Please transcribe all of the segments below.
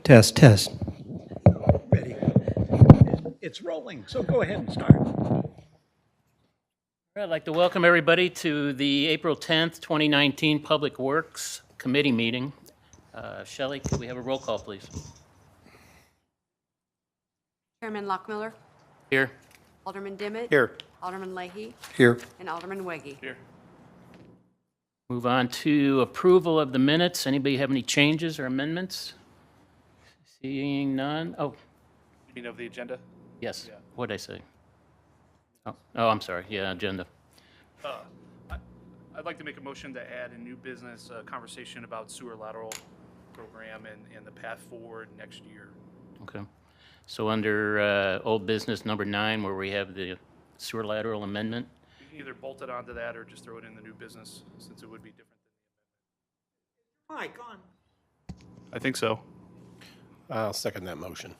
Test, test. Ready. It's rolling, so go ahead and start. I'd like to welcome everybody to the April 10th, 2019 Public Works Committee meeting. Shelley, could we have a roll call, please? Chairman Lockmiller, Here. Alderman Dimmitt. Here. Alderman Leahy, Here. and Alderman Weggie. Here. Move on to approval of the minutes. Anybody have any changes or amendments? Seeing none. Oh, You mean of the agenda? yes. Yeah. What did I say? Oh, I'm sorry. Yeah, agenda. I'd like to make a motion to add a new business conversation about sewer lateral program and the path forward next year. Okay. So under old business number 9, where we have the sewer lateral amendment, You can either bolt it onto that or just throw it in the new business, since it would be different than Mike, on. I think so. I'll second that motion.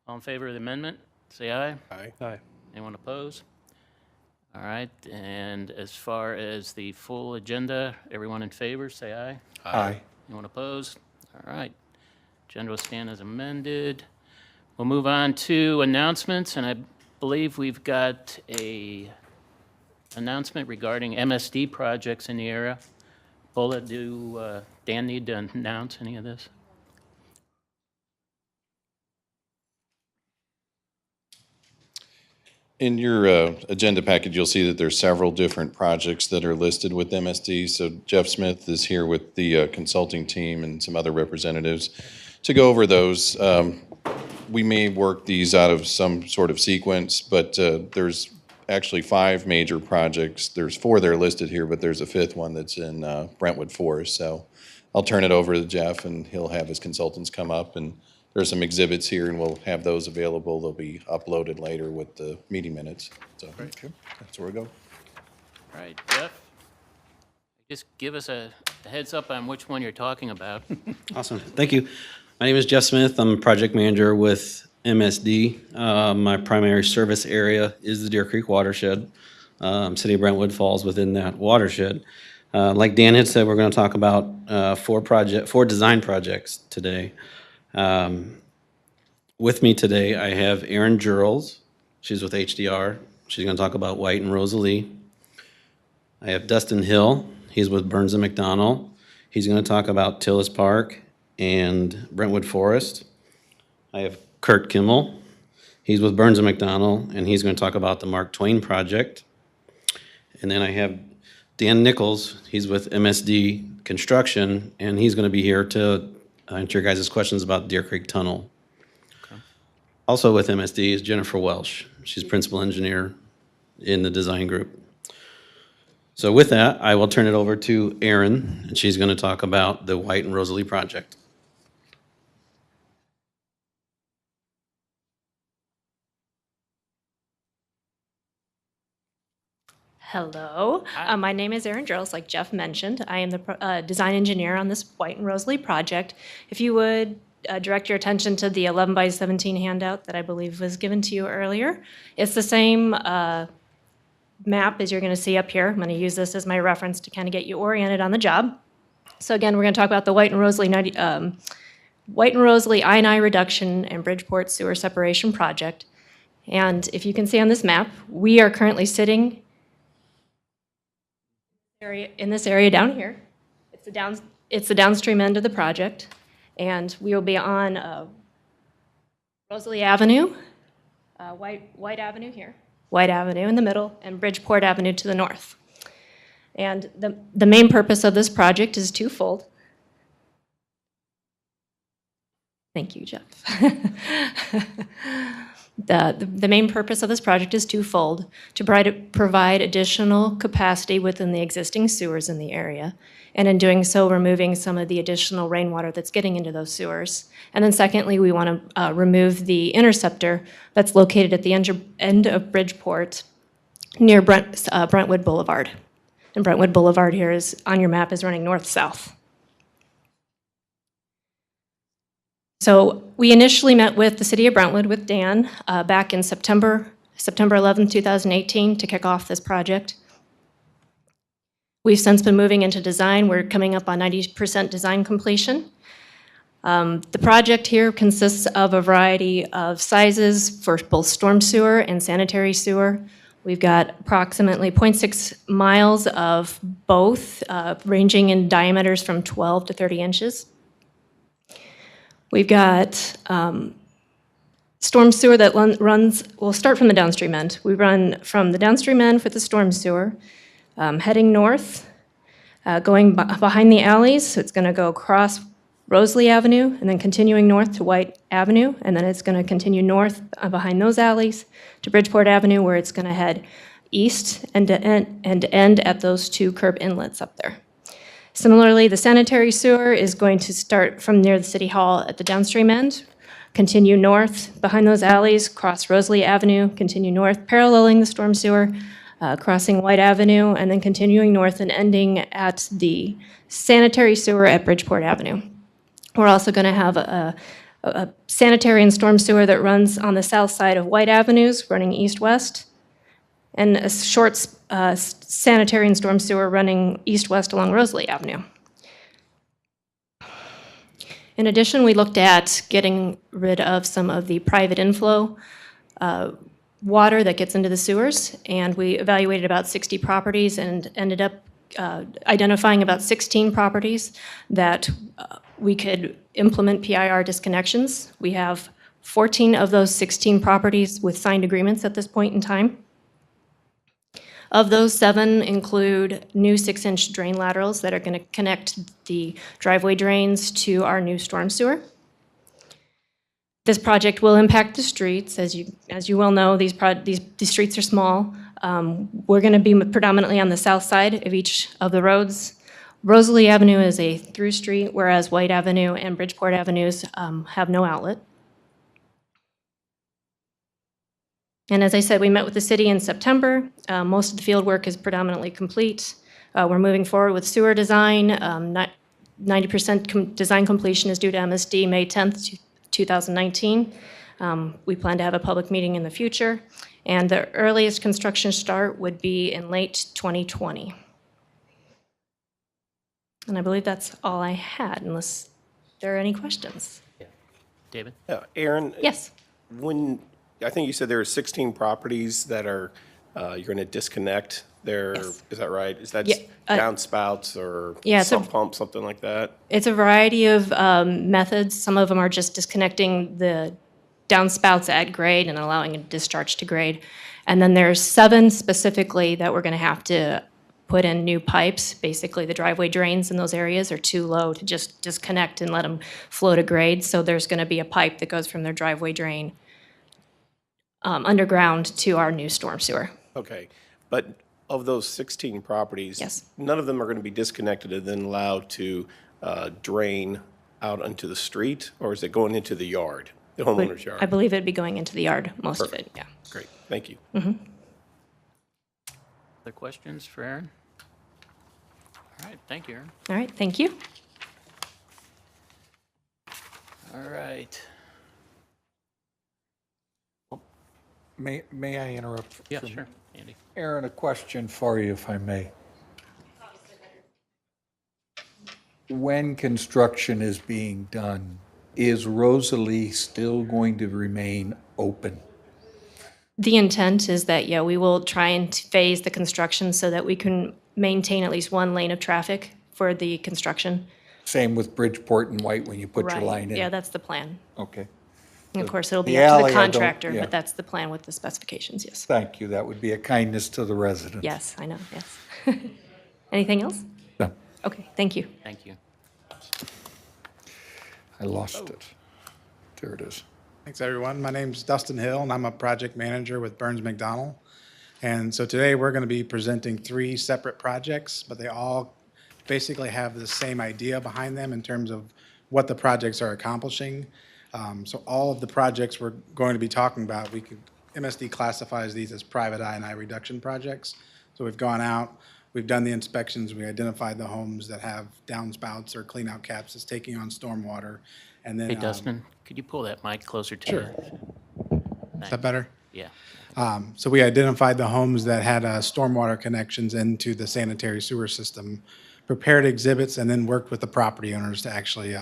all in favor of the amendment, say aye. Aye. Aye. Anyone opposed? All right, and as far as the full agenda, everyone in favor, say aye. Aye. Anyone opposed? All right. Agenda will stand as amended. We'll move on to announcements, and I believe we've got a announcement regarding MSD projects in the area. Paula, do Dan need to announce any of this? In your agenda package, you'll see that there's several different projects that are listed with MSD. So Jeff Smith is here with the consulting team and some other representatives to go over those. We may work these out of some sort of sequence, but there's actually 5 major projects. There's 4 that are listed here, but there's a 5th one that's in Brentwood Forest. So I'll turn it over to Jeff, and he'll have his consultants come up, and there's some exhibits here, and we'll have those available. They'll be uploaded later with the meeting minutes. So that's where we go. All right, Jeff, just give us a heads up on which one you're talking about. Awesome. Thank you. My name is Jeff Smith. I'm a project manager with MSD. My primary service area is the Deer Creek watershed. City of Brentwood falls within that watershed. Like Dan had said, we're going to talk about 4 design projects today. With me today, I have Erin Jurls. She's with HDR. She's going to talk about White and Rosalie. I have Dustin Hill. He's with Burns and McDonnell. He's going to talk about Tillis Park and Brentwood Forest. I have Kurt Kimmel. He's with Burns and McDonnell, and he's going to talk about the Mark Twain project. And then I have Dan Nichols. He's with MSD Construction, and he's going to be here to answer your guys' questions about Deer Creek Tunnel. Okay. Also with MSD is Jennifer Welsh. She's principal engineer in the design group. So with that, I will turn it over to Erin, and she's going to talk about the White and Rosalie project. Hello, my name is Erin Drills, like Jeff mentioned. I am the design engineer on this White and Rosalie project. If you would direct your attention to the 11 by 17 handout that I believe was given to you earlier. It's the same map as you're going to see up here. I'm going to use this as my reference to kind of get you oriented on the job. So again, we're going to talk about the White and Rosalie White and Rosalie I&I reduction and Bridgeport sewer separation project. And if you can see on this map, we are currently sitting in this area down here. It's the downstream end of the project, and we will be on Rosalie Avenue, White Avenue here, White Avenue in the middle, and Bridgeport Avenue to the north. And the main purpose of this project is twofold. Thank you, Jeff. The main purpose of this project is twofold: to provide additional capacity within the existing sewers in the area, and in doing so, removing some of the additional rainwater that's getting into those sewers. And then secondly, we want to remove the interceptor that's located at the end of Bridgeport near Brentwood Boulevard. And Brentwood Boulevard here is, on your map, is running north-south. So we initially met with the city of Brentwood with Dan back in September 11, 2018 to kick off this project. We've since been moving into design. We're coming up on 90% design completion. The project here consists of a variety of sizes for both storm sewer and sanitary sewer. We've got approximately 0.6 miles of both, ranging in diameters from 12 to 30 inches. We've got storm sewer that runs, we'll start from the downstream end. We run from the downstream end for the storm sewer, heading north, going behind the alleys. So it's going to go across Rosalie Avenue and then continuing north to White Avenue. And then it's going to continue north behind those alleys to Bridgeport Avenue, where it's going to head east and end at those two curb inlets up there. Similarly, the sanitary sewer is going to start from near the City Hall at the downstream end, continue north behind those alleys, cross Rosalie Avenue, continue north, paralleling the storm sewer, crossing White Avenue, and then continuing north and ending at the sanitary sewer at Bridgeport Avenue. We're also going to have a sanitary and storm sewer that runs on the south side of White Avenues, running east-west, and a short sanitary and storm sewer running east-west along Rosalie Avenue. In addition, we looked at getting rid of some of the private inflow water that gets into the sewers, and we evaluated about 60 properties and ended up identifying about 16 properties that we could implement PIR disconnections. We have 14 of those 16 properties with signed agreements at this point in time. Of those, 7 include new 6-inch drain laterals that are going to connect the driveway drains to our new storm sewer. This project will impact the streets. As you well know, these streets are small. We're going to be predominantly on the south side of each of the roads. Rosalie Avenue is a through street, whereas White Avenue and Bridgeport Avenues have no outlet. And as I said, we met with the city in September. Most of the field work is predominantly complete. We're moving forward with sewer design. 90% design completion is due to MSD May 10th, 2019. We plan to have a public meeting in the future. And the earliest construction start would be in late 2020. And I believe that's all I had, unless there are any questions. David? Aaron? Yes. I think you said there are 16 properties that are, you're going to disconnect there. Yes. Is that right? Is that Yeah, downspouts or yeah, it's sump pump, something like that? It's a variety of methods. Some of them are just disconnecting the downspouts at grade and allowing a discharge to grade. And then there's 7 specifically that we're going to have to put in new pipes. Basically, the driveway drains in those areas are too low to just disconnect and let them flow to grade. So there's going to be a pipe that goes from their driveway drain underground to our new storm sewer. Okay. But of those 16 properties, Yes. none of them are going to be disconnected and then allowed to drain out onto the street, or is it going into the yard, the homeowner's yard? I believe it'd be going into the yard, most of it, yeah. Great. Thank you. Other questions for Aaron? All right, thank you, Aaron. All right, thank you. All right. May I interrupt? Yeah, for a sure, minute? Andy. Aaron, a question for you, if I may. When construction is being done Is Rosalie still going to remain open? The intent is that, yeah, we will try and phase the construction so that we can maintain at least one lane of traffic for the construction. Same with Bridgeport and White when you put your Right. line in? Yeah, that's the plan. Okay. And of course, it'll be The up to alley, the I don't- contractor, yeah. but that's the plan with the specifications, yes. Thank you. That would be a kindness to the residents. Yes, I know, yes. Anything else? No, Okay, thank you. Thank you. I lost it. There it is. Thanks, everyone. My name's Dustin Hill, and I'm a project manager with Burns McDonnell. And so today, we're going to be presenting 3 separate projects, but they all basically have the same idea behind them in terms of what the projects are accomplishing. So all of the projects we're going to be talking about, MSD classifies these as private I&I reduction projects. So we've gone out, we've done the inspections, we identified the homes that have downspouts or cleanout caps that's taking on stormwater, and then. Hey, Dustin, could you pull that mic closer to Sure. you? Is that better? Yeah. So we identified the homes that had stormwater connections into the sanitary sewer system, prepared exhibits, and then worked with the property owners to actually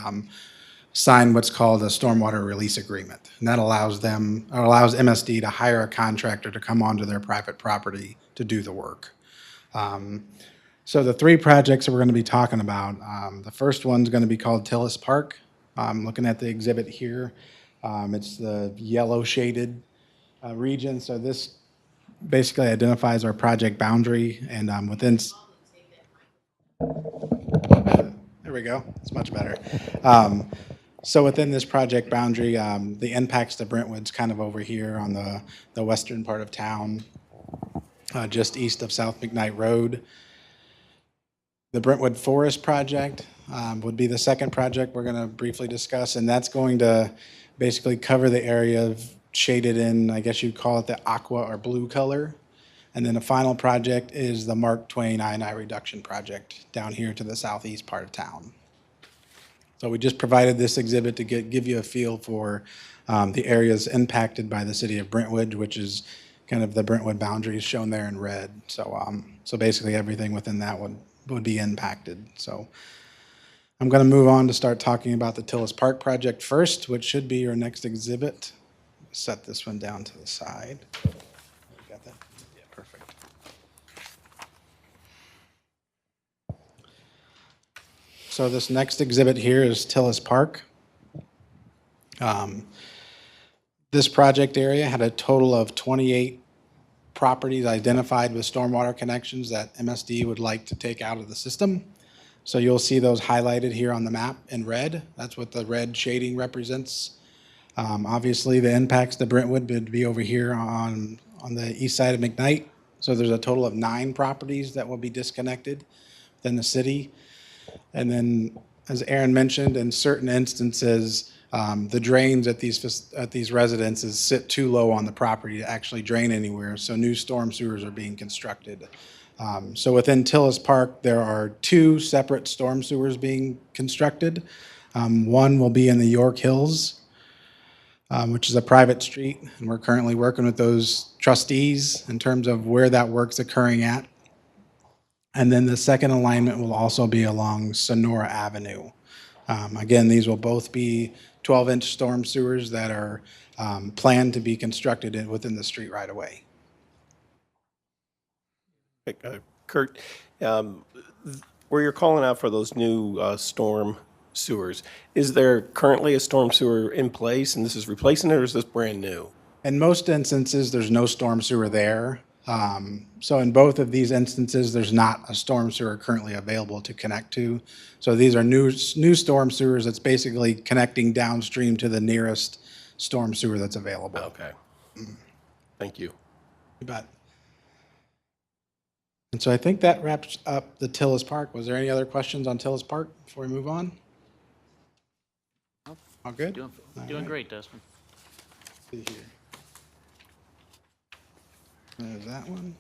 sign what's called a stormwater release agreement. And that allows MSD to hire a contractor to come onto their private property to do the work. So the 3 projects that we're going to be talking about, the first one's going to be called Tillis Park. Looking at the exhibit here, it's the yellow shaded region. So this basically identifies our project boundary, and within. There we go. It's much better. So within this project boundary, the impacts to Brentwood's kind of over here on the western part of town, just east of South McKnight Road. The Brentwood Forest project would be the second project we're going to briefly discuss, and that's going to basically cover the area shaded in, I guess you'd call it the aqua or blue color. And then the final project is the Mark Twain I&I reduction project down here to the southeast part of town. So we just provided this exhibit to give you a feel for the areas impacted by the city of Brentwood, which is kind of the Brentwood boundaries shown there in red. So basically everything within that would be impacted. So I'm going to move on to start talking about the Tillis Park project first, which should be your next exhibit. Set this one down to the side. Got that? Yeah, perfect. So this next exhibit here is Tillis Park. This project area had a total of 28 properties identified with stormwater connections that MSD would like to take out of the system. So you'll see those highlighted here on the map in red. That's what the red shading represents. Obviously, the impacts to Brentwood would be over here on the east side of McKnight. So there's a total of 9 properties that will be disconnected within the city. And then, as Aaron mentioned, in certain instances, the drains at these residences sit too low on the property to actually drain anywhere. So new storm sewers are being constructed. So within Tillis Park, there are 2 separate storm sewers being constructed. One will be in the York Hills, which is a private street, and we're currently working with those trustees in terms of where that work's occurring at. And then the second alignment will also be along Sonora Avenue. Again, these will both be 12-inch storm sewers that are planned to be constructed within the street right away. Kurt, where you're calling out for those new storm sewers, is there currently a storm sewer in place and this is replacing it, or is this brand new? In most instances, there's no storm sewer there. So in both of these instances, there's not a storm sewer currently available to connect to. So these are new storm sewers that's basically connecting downstream to the nearest storm sewer that's available. Okay. Thank you. You bet. And so I think that wraps up the Tillis Park. Was there any other questions on Tillis Park before we move on? All good? Doing great, Dustin. See here. There's that one.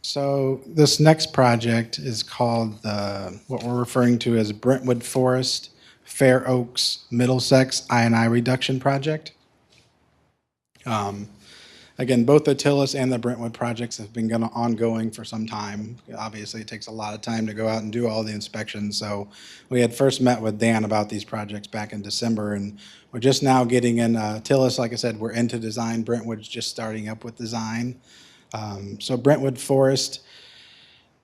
So this next project is called what we're referring to as Brentwood Forest, Fair Oaks, Middlesex I&I Reduction Project. Again, both the Tillis and the Brentwood projects have been ongoing for some time. Obviously, it takes a lot of time to go out and do all the inspections. So we had first met with Dan about these projects back in December, and we're just now getting in Tillis. Like I said, we're into design. Brentwood's just starting up with design. So Brentwood Forest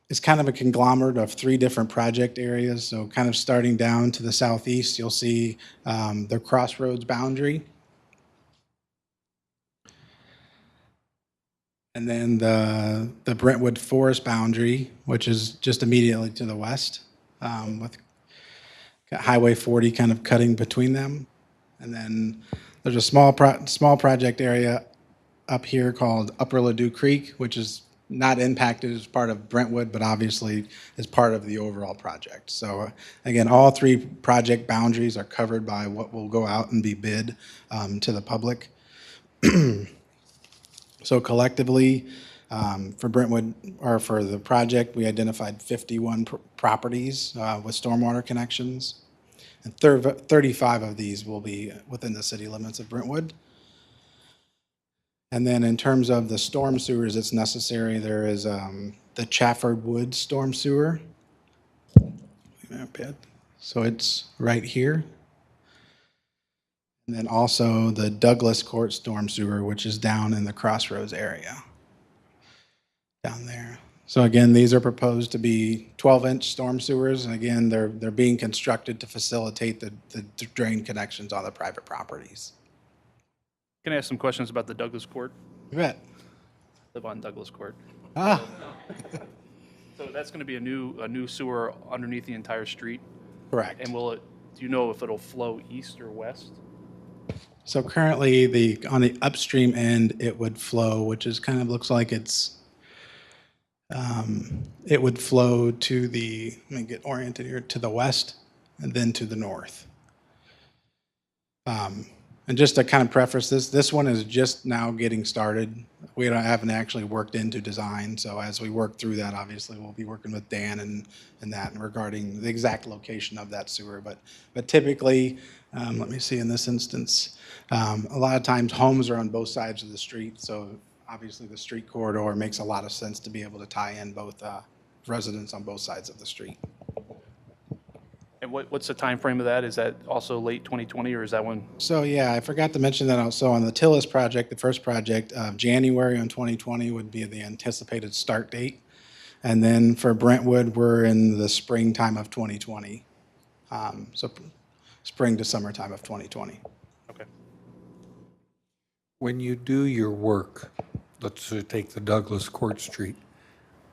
is kind of a conglomerate of 3 different project areas. So kind of starting down to the southeast, you'll see the crossroads boundary. And then the Brentwood Forest boundary, which is just immediately to the west, with Highway 40 kind of cutting between them. And then there's a small project area up here called Upper Ladue Creek, which is not impacted as part of Brentwood, but obviously is part of the overall project. So again, all 3 project boundaries are covered by what will go out and be bid to the public. So collectively, for Brentwood, or for the project, we identified 51 properties with stormwater connections. And 35 of these will be within the city limits of Brentwood. And then in terms of the storm sewers that's necessary, there is the Chafford Woods storm sewer. So it's right here. And then also the Douglas Court storm sewer, which is down in the Crossroads area, down there. So again, these are proposed to be 12-inch storm sewers, and again, they're being constructed to facilitate the drain connections on the private properties. Can I ask some questions about the Douglas Court? You bet. Live on Douglas Court. Ah, So that's going to be a new sewer underneath the entire street? correct. And do you know if it'll flow east or west? So currently, on the upstream end, it would flow, which is kind of looks like it's, it would flow to the, let me get oriented here, to the west and then to the north. And just to kind of preface this one is just now getting started. We haven't actually worked into design, so as we work through that, obviously, we'll be working with Dan and that regarding the exact location of that sewer. But typically, let me see in this instance, a lot of times homes are on both sides of the street, so obviously the street corridor makes a lot of sense to be able to tie in both residents on both sides of the street. And what's the time frame of that? Is that also late 2020, or is that when? So yeah, I forgot to mention that also on the Tillis project, the first project, January on 2020 would be the anticipated start date. And then for Brentwood, we're in the springtime of 2020. So spring to summertime of 2020. Okay. When you do your work, let's take the Douglas Court Street,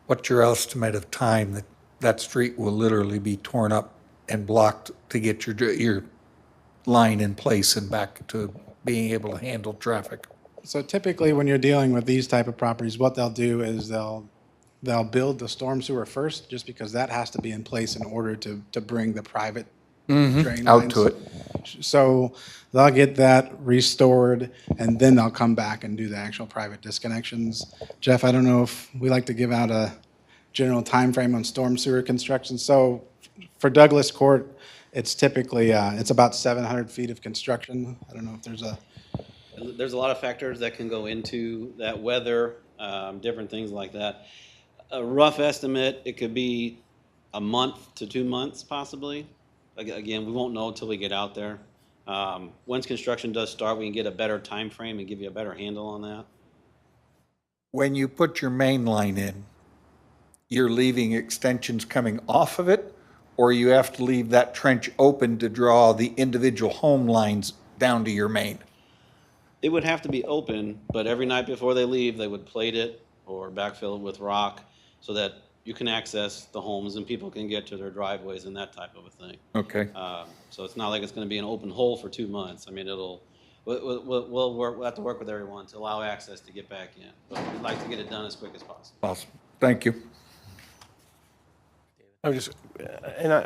what's your estimate of time that that street will literally be torn up and blocked to get your line in place and back to being able to handle traffic? So typically, when you're dealing with these type of properties, what they'll do is they'll build the storm sewer first, just because that has to be in place in order to bring the private drain Out lines. to it. So they'll get that restored, and then they'll come back and do the actual private disconnections. Jeff, I don't know if we like to give out a general time frame on storm sewer construction. So for Douglas Court, it's typically, it's about 700 feet of construction. I don't know if There's a lot of factors that can go into that, weather, different things like that. A rough estimate, it could be a month to 2 months possibly. Again, we won't know until we get out there. Once construction does start, we can get a better time frame and give you a better handle on that. When you put your main line in, you're leaving extensions coming off of it, or you have to leave that trench open to draw the individual home lines down to your main? It would have to be open, but every night before they leave, they would plate it or backfill it with rock so that you can access the homes and people can get to their driveways and that type of a thing. Okay. So it's not like it's going to be an open hole for 2 months. I mean, we'll have to work with everyone to allow access to get back in. But we'd like to get it done as quick as possible. Awesome. Thank you. I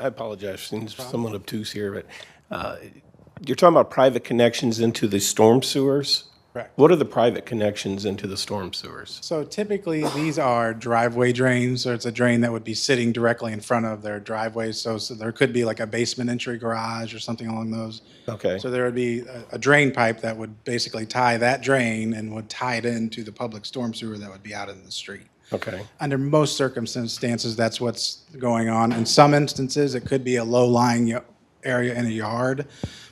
apologize, I'm somewhat obtuse here, but you're talking about private connections into the storm sewers? Correct. What are the private connections into the storm sewers? So typically, these are driveway drains, or it's a drain that would be sitting directly in front of their driveway. So there could be like a basement entry garage or something along those. Okay. So there would be a drain pipe that would basically tie that drain and would tie it into the public storm sewer that would be out in the street. Okay. Under most circumstances, that's what's going on. In some instances, it could be a low-lying area in a yard.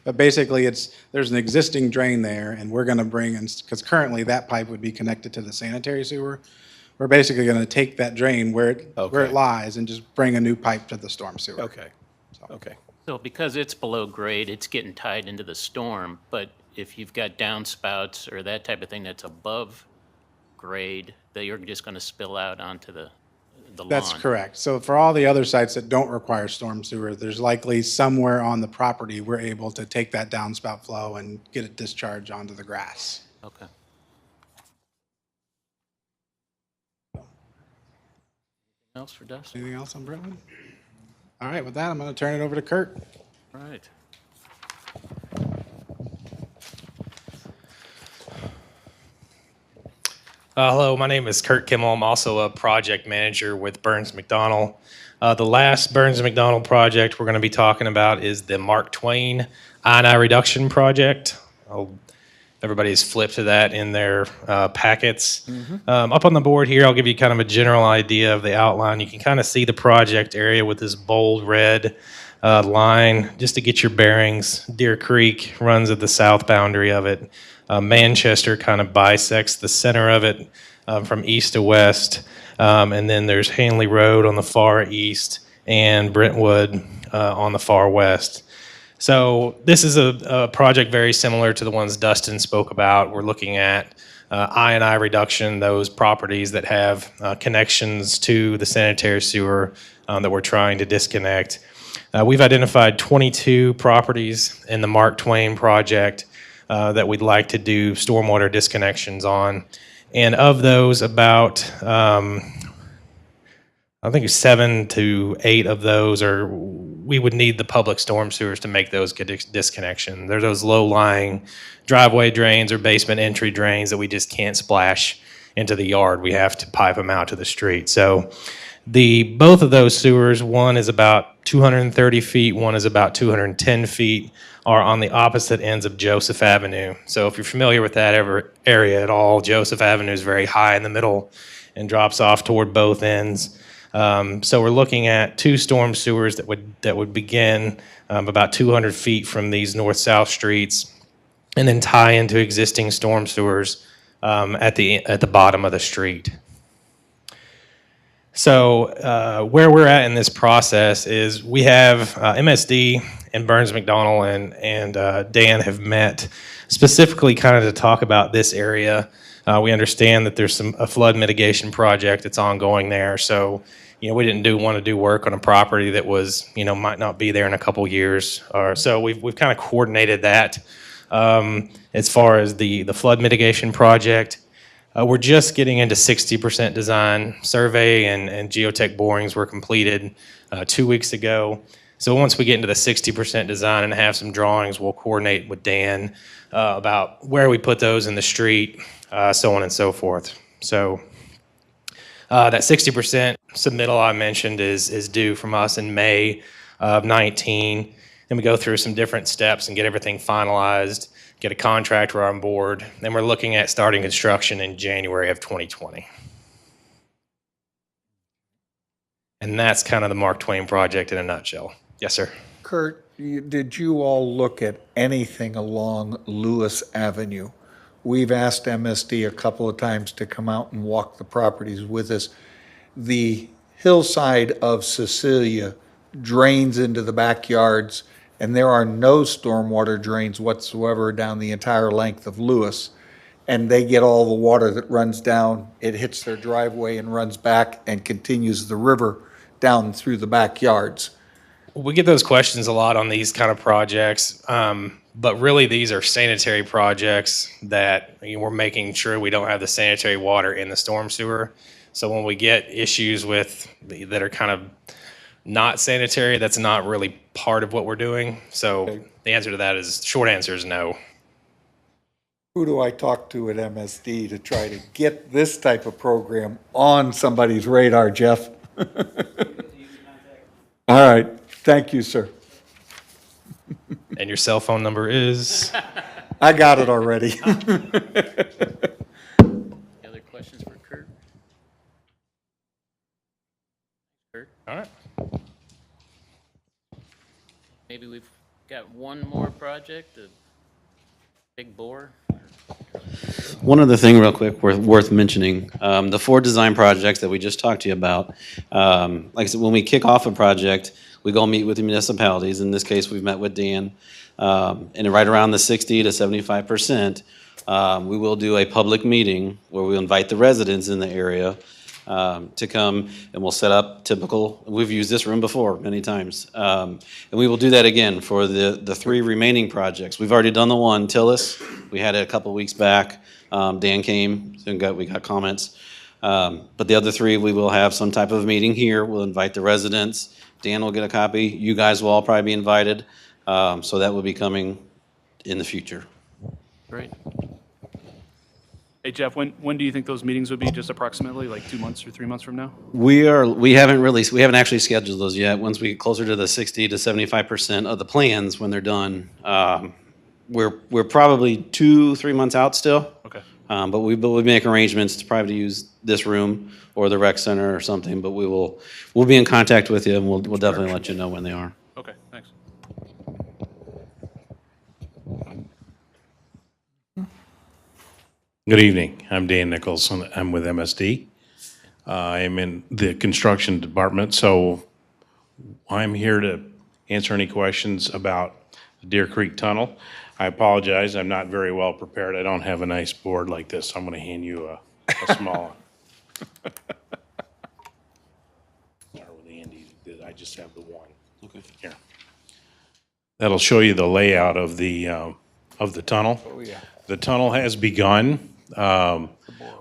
But basically, there's an existing drain there, and we're going to bring in, because currently that pipe would be connected to the sanitary sewer. We're basically going to take that drain where it Okay. lies and just bring a new pipe to the storm sewer. Okay. Okay. So because it's below grade, it's getting tied into the storm, but if you've got downspouts or that type of thing that's above grade, that you're just going to spill out onto the lawn. That's correct. So for all the other sites that don't require storm sewer, there's likely somewhere on the property we're able to take that downspout flow and get it discharged onto the grass. Okay. Else for Dustin? Anything else on Brentwood? All right, with that, I'm going to turn it over to Kurt. All right. Hello, my name is Kurt Kimmel. I'm also a project manager with Burns McDonnell. The last Burns McDonnell project we're going to be talking about is the Mark Twain I&I reduction project. Everybody's flipped to that in their packets. Up on the board here, I'll give you kind of a general idea of the outline. You can kind of see the project area with this bold red line, just to get your bearings. Deer Creek runs at the south boundary of it. Manchester kind of bisects the center of it from east to west. And then there's Hanley Road on the far east and Brentwood on the far west. So this is a project very similar to the ones Dustin spoke about. We're looking at I&I reduction, those properties that have connections to the sanitary sewer that we're trying to disconnect. We've identified 22 properties in the Mark Twain project that we'd like to do stormwater disconnections on. And of those, about, I think 7 to 8 of those we would need the public storm sewers to make those disconnection. They're those low-lying driveway drains or basement entry drains that we just can't splash into the yard. We have to pipe them out to the street. So both of those sewers, one is about 230 feet, one is about 210 feet, are on the opposite ends of Joseph Avenue. So if you're familiar with that area at all, Joseph Avenue is very high in the middle and drops off toward both ends. So we're looking at 2 storm sewers that would begin about 200 feet from these north-south streets, and then tie into existing storm sewers at the bottom of the street. So where we're at in this process is we have MSD and Burns McDonnell and Dan have met specifically kind of to talk about this area. We understand that there's a flood mitigation project that's ongoing there. So, we didn't want to do work on a property that was, might not be there in a couple years. Or so we've kind of coordinated that as far as the flood mitigation project. We're just getting into 60% design. Survey and geotech borings were completed 2 weeks ago. So once we get into the 60% design and have some drawings, we'll coordinate with Dan about where we put those in the street, so on and so forth. So that 60% submittal I mentioned is due from us in May of 19. Then we go through some different steps and get everything finalized, get a contractor on board. Then we're looking at starting construction in January of 2020. And that's kind of the Mark Twain project in a nutshell. Yes, sir. Kurt, did you all look at anything along Lewis Avenue? We've asked MSD a couple of times to come out and walk the properties with us. The hillside of Cecilia drains into the backyards, and there are no stormwater drains whatsoever down the entire length of Lewis. And they get all the water that runs down, it hits their driveway and runs back and continues the river down through the backyards. We get those questions a lot on these kind of projects, but really these are sanitary projects that we're making sure we don't have the sanitary water in the storm sewer. So when we get issues that are kind of not sanitary, that's not really part of what we're doing. So the answer to that short answer is no. Who do I talk to at MSD to try to get this type of program on somebody's radar, Jeff? All right, thank you, sir. And your cell phone number is? I got it already. Any other questions for Kurt? Kurt, All right. maybe we've got one more project, the big bore. One other thing real quick worth mentioning, the 4 design projects that we just talked to you about, like I said, when we kick off a project, we go meet with the municipalities. In this case, we've met with Dan. And right around the 60 to 75%, we will do a public meeting where we invite the residents in the area to come, and we'll set up typical, we've used this room before many times. And we will do that again for the 3 remaining projects. We've already done the one, Tillis. We had it a couple weeks back. Dan came, and we got comments. But the other 3, we will have some type of meeting here. We'll invite the residents. Dan will get a copy. You guys will all probably be invited. So that will be coming in the future. Great. Hey, Jeff, when do you think those meetings would be, just approximately, like 2 months or 3 months from now? We haven't actually scheduled those yet. Once we get closer to the 60 to 75% of the plans when they're done, we're probably 2-3 months out still. Okay. But we make arrangements to probably use this room or the rec center or something, but we'll be in contact with you, and we'll definitely let you know when they are. Okay, thanks. Good evening. I'm Dan Nicholson. I'm with MSD. I'm in the construction department, so I'm here to answer any questions about the Deer Creek Tunnel. I apologize, I'm not very well prepared. I don't have a nice board like this, so I'm going to hand you a small one. Start with Andy. I just have the one. Okay. Here. That'll show you the layout of the tunnel. Oh, yeah. The tunnel has begun.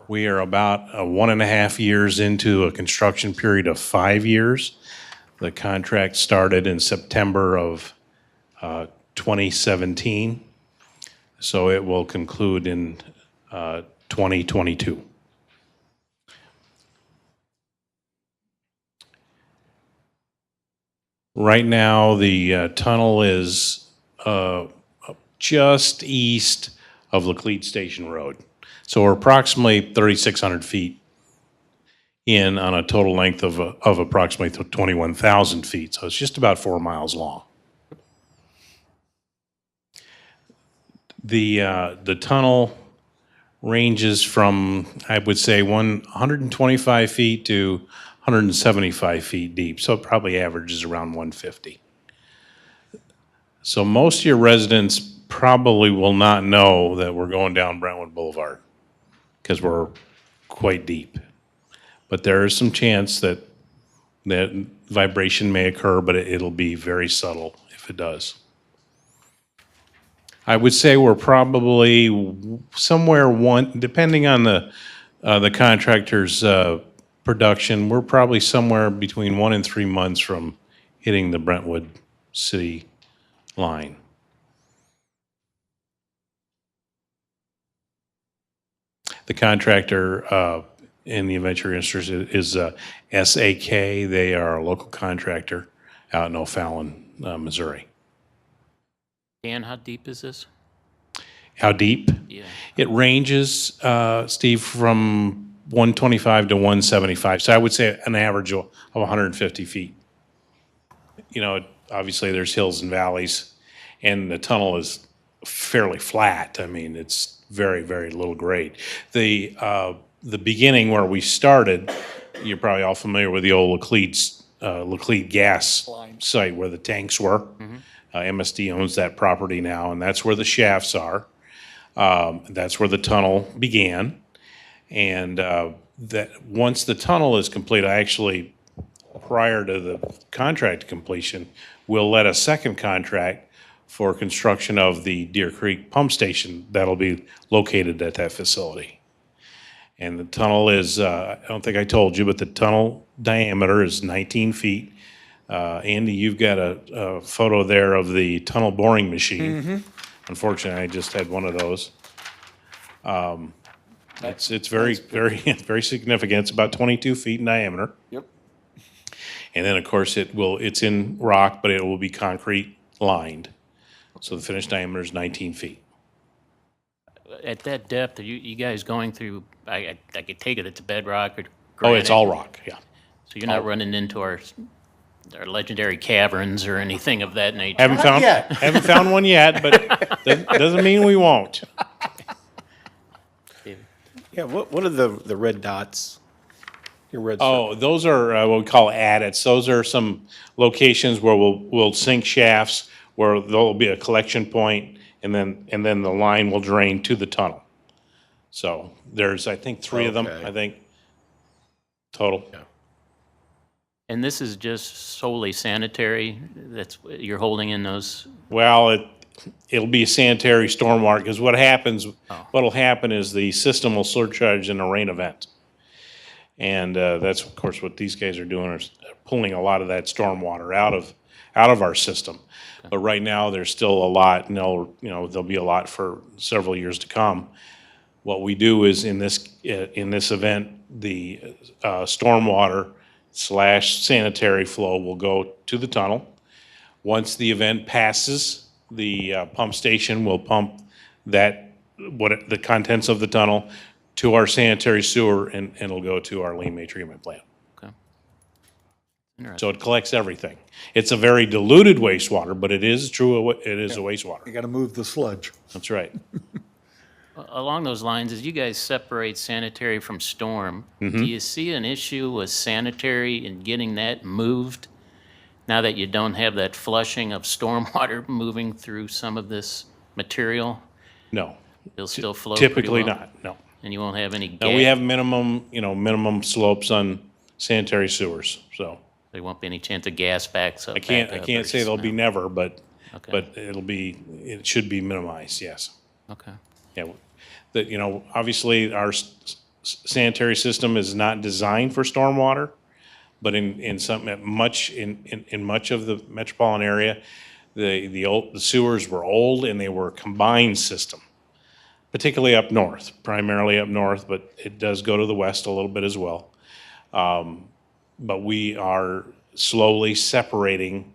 We are about 1.5 years into a construction period of 5 years. The contract started in September of 2017, so it will conclude in 2022. Right now, the tunnel is just east of Laclede Station Road. So we're approximately 3,600 feet in on a total length of approximately 21,000 feet. So it's just about 4 miles long. The tunnel ranges from, I would say, 125 feet to 175 feet deep. So it probably averages around 150. So most of your residents probably will not know that we're going down Brentwood Boulevard because we're quite deep. But there is some chance that vibration may occur, but it'll be very subtle if it does. I would say we're probably somewhere depending on the contractor's production, we're probably somewhere between 1 and 3 months from hitting the Brentwood city line. The contractor in the adventure industry is SAK. They are a local contractor out in O'Fallon, Missouri. Dan, how deep is this? How deep? Yeah. It ranges, Steve, from 125 to 175. So I would say an average of 150 feet. You know, obviously there's hills and valleys, and the tunnel is fairly flat. I mean, it's very, very little grade. The beginning where we started, you're probably all familiar with the old Laclede gas site where the tanks were. Mm-hmm. MSD owns that property now, and that's where the shafts are. That's where the tunnel began. And that once the tunnel is complete, I actually, prior to the contract completion, will let a second contract for construction of the Deer Creek pump station that'll be located at that facility. And the tunnel is, I don't think I told you, but the tunnel diameter is 19 feet. Andy, you've got a photo there of the tunnel boring machine. Mm-hmm. Unfortunately, I just had one of those. It's very, very, very significant. It's about 22 feet in diameter. Yep. And then, of course, it's in rock, but it will be concrete lined. So the finished diameter is 19 feet. At that depth, are you guys going through, I could take it it's bedrock or Oh, it's granite? all rock, yeah. So you're not running into our legendary caverns or anything of that nature? Haven't found one yet, but that doesn't mean we won't. Yeah, what are the red dots? Your red. Oh, those are what we call adits. Those are some locations where we'll sink shafts where there'll be a collection point, and then the line will drain to the tunnel. So there's, I think, 3 of them, Okay. I think, total. Yeah. And this is just solely sanitary, you're holding in those? Well, it'll be sanitary stormwater, because what'll happen is the system will surcharge in a rain event. And that's, of course, what these guys are doing, is pulling a lot of that stormwater out of our system. But right now, there's still a lot, and there'll be a lot for several years to come. What we do is in this event, the stormwater / sanitary flow will go to the tunnel. Once the event passes, the pump station will pump the contents of the tunnel to our sanitary sewer, and it'll go to our lean treatment plant. Okay. So Interesting. it collects everything. It's a very diluted wastewater, but it is true, it is a You wastewater. got to move the sludge. That's right. Along those lines, as you guys separate sanitary from storm, do you see an issue with sanitary and getting that moved now that you don't have that flushing of stormwater moving through some of this material? No, It'll still flow pretty typically well? not, no. And you won't have any No, we have minimum slopes on sanitary sewers, so There won't be any chance of gas backs up? I can't back up say or there'll be no? never, but Okay. it should be minimized, yes. Okay. Yeah, obviously, our sanitary system is not designed for stormwater, but in much of the metropolitan area, the sewers were old and they were a combined system, particularly up north, primarily up north, but it does go to the west a little bit as well. But we are slowly separating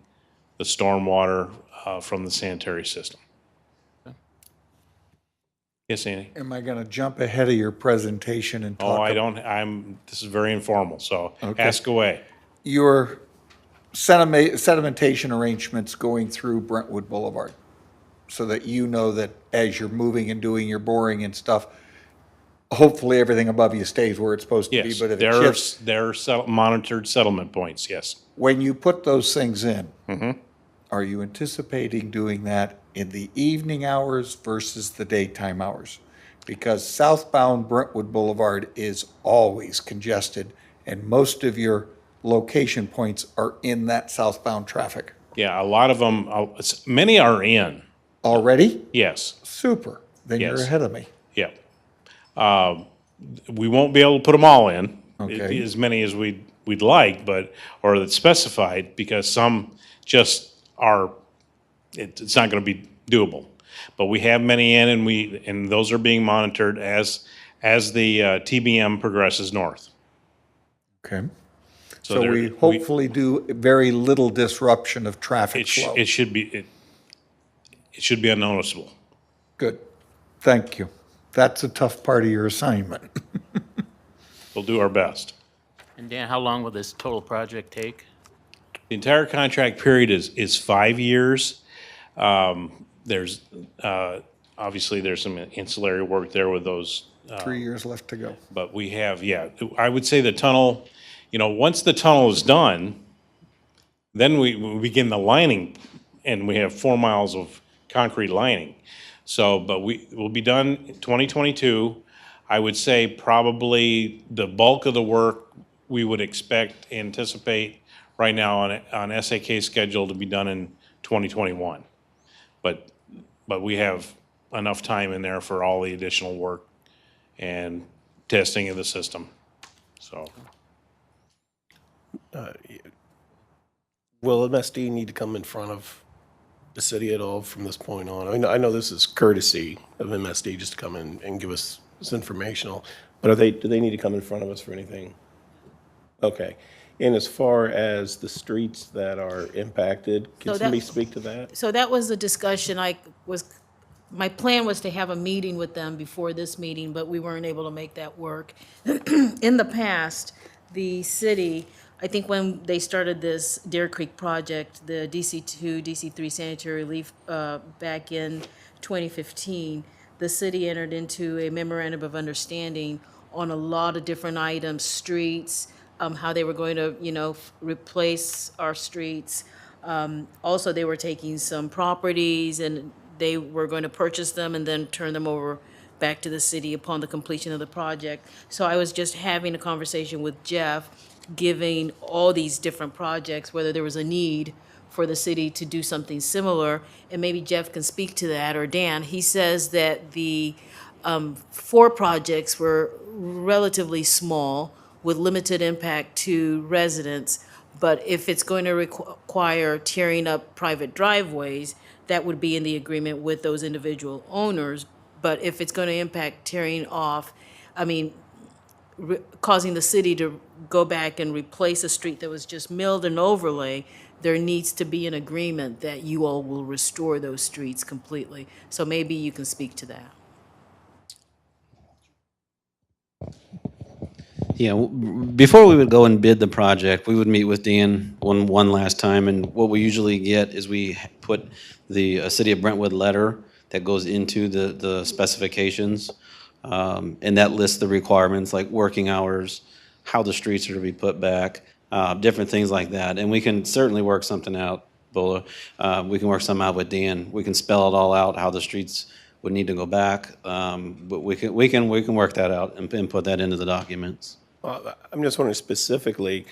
the stormwater from the sanitary system. Yes, Andy? Am I going to jump ahead of your presentation and talk? Oh, I don't, this is very informal, so Okay. ask away. Your sedimentation arrangements going through Brentwood Boulevard, so that you know that as you're moving and doing your boring and stuff, hopefully everything above you stays where it's supposed to be, Yes, but if it shifts, there are monitored settlement points, yes. when you put those things in, are you anticipating doing that in the evening hours versus the daytime hours? Because southbound Brentwood Boulevard is always congested, and most of your location points are in that southbound traffic. Yeah, a lot of them, many are in, Already? yes, Super. Then you're Yes. ahead of me. yeah. We won't be able to put them all in, Okay. as many as we'd like, or that's specified, because some just are, it's not gonna be doable. But we have many in, and those are being monitored as the TBM progresses north. Okay. So So there- we hopefully do very little disruption of traffic It flow. should be unnoticeable. Good. Thank you. That's a tough part of your assignment. We'll do our best. And Dan, how long will this total project take? The entire contract period is 5 years. There's, obviously, there's some ancillary work there with those, 3 years left to go. but we have, yeah, I would say the tunnel, once the tunnel is done, then we begin the lining, and we have 4 miles of concrete lining. So, but we'll be done in 2022. I would say probably the bulk of the work we would anticipate right now on SAK schedule to be done in 2021. But we have enough time in there for all the additional work and testing of the system, so. Will MSD need to come in front of the city at all from this point on? I know this is courtesy of MSD just to come in and give us It's informational. But do they need to come in front of us for anything? Okay. And as far as the streets that are impacted, can So somebody that- speak to that? So that was a discussion my plan was to have a meeting with them before this meeting, but we weren't able to make that work. In the past, the city, I think when they started this Deer Creek project, the DC2, DC3 sanitary relief back in 2015, the city entered into a memorandum of understanding on a lot of different items, streets, how they were going to, replace our streets. Also, they were taking some properties and they were going to purchase them and then turn them over back to the city upon the completion of the project. So I was just having a conversation with Jeff, giving all these different projects, whether there was a need for the city to do something similar, and maybe Jeff can speak to that, or Dan. He says that the 4 projects were relatively small with limited impact to residents, but if it's going to require tearing up private driveways, that would be in the agreement with those individual owners. But if it's going to impact tearing off, causing the city to go back and replace a street that was just milled and overlay, there needs to be an agreement that you all will restore those streets completely. So maybe you can speak to that. Yeah, before we would go and bid the project, we would meet with Dan one last time, and what we usually get is we put the City of Brentwood letter that goes into the specifications, and that lists the requirements like working hours, how the streets are to be put back, different things like that. And we can certainly work something out, Bola. We can work something out with Dan. We can spell it all out, how the streets would need to go back, but we can work that out and put that into the documents. I'm just wondering specifically,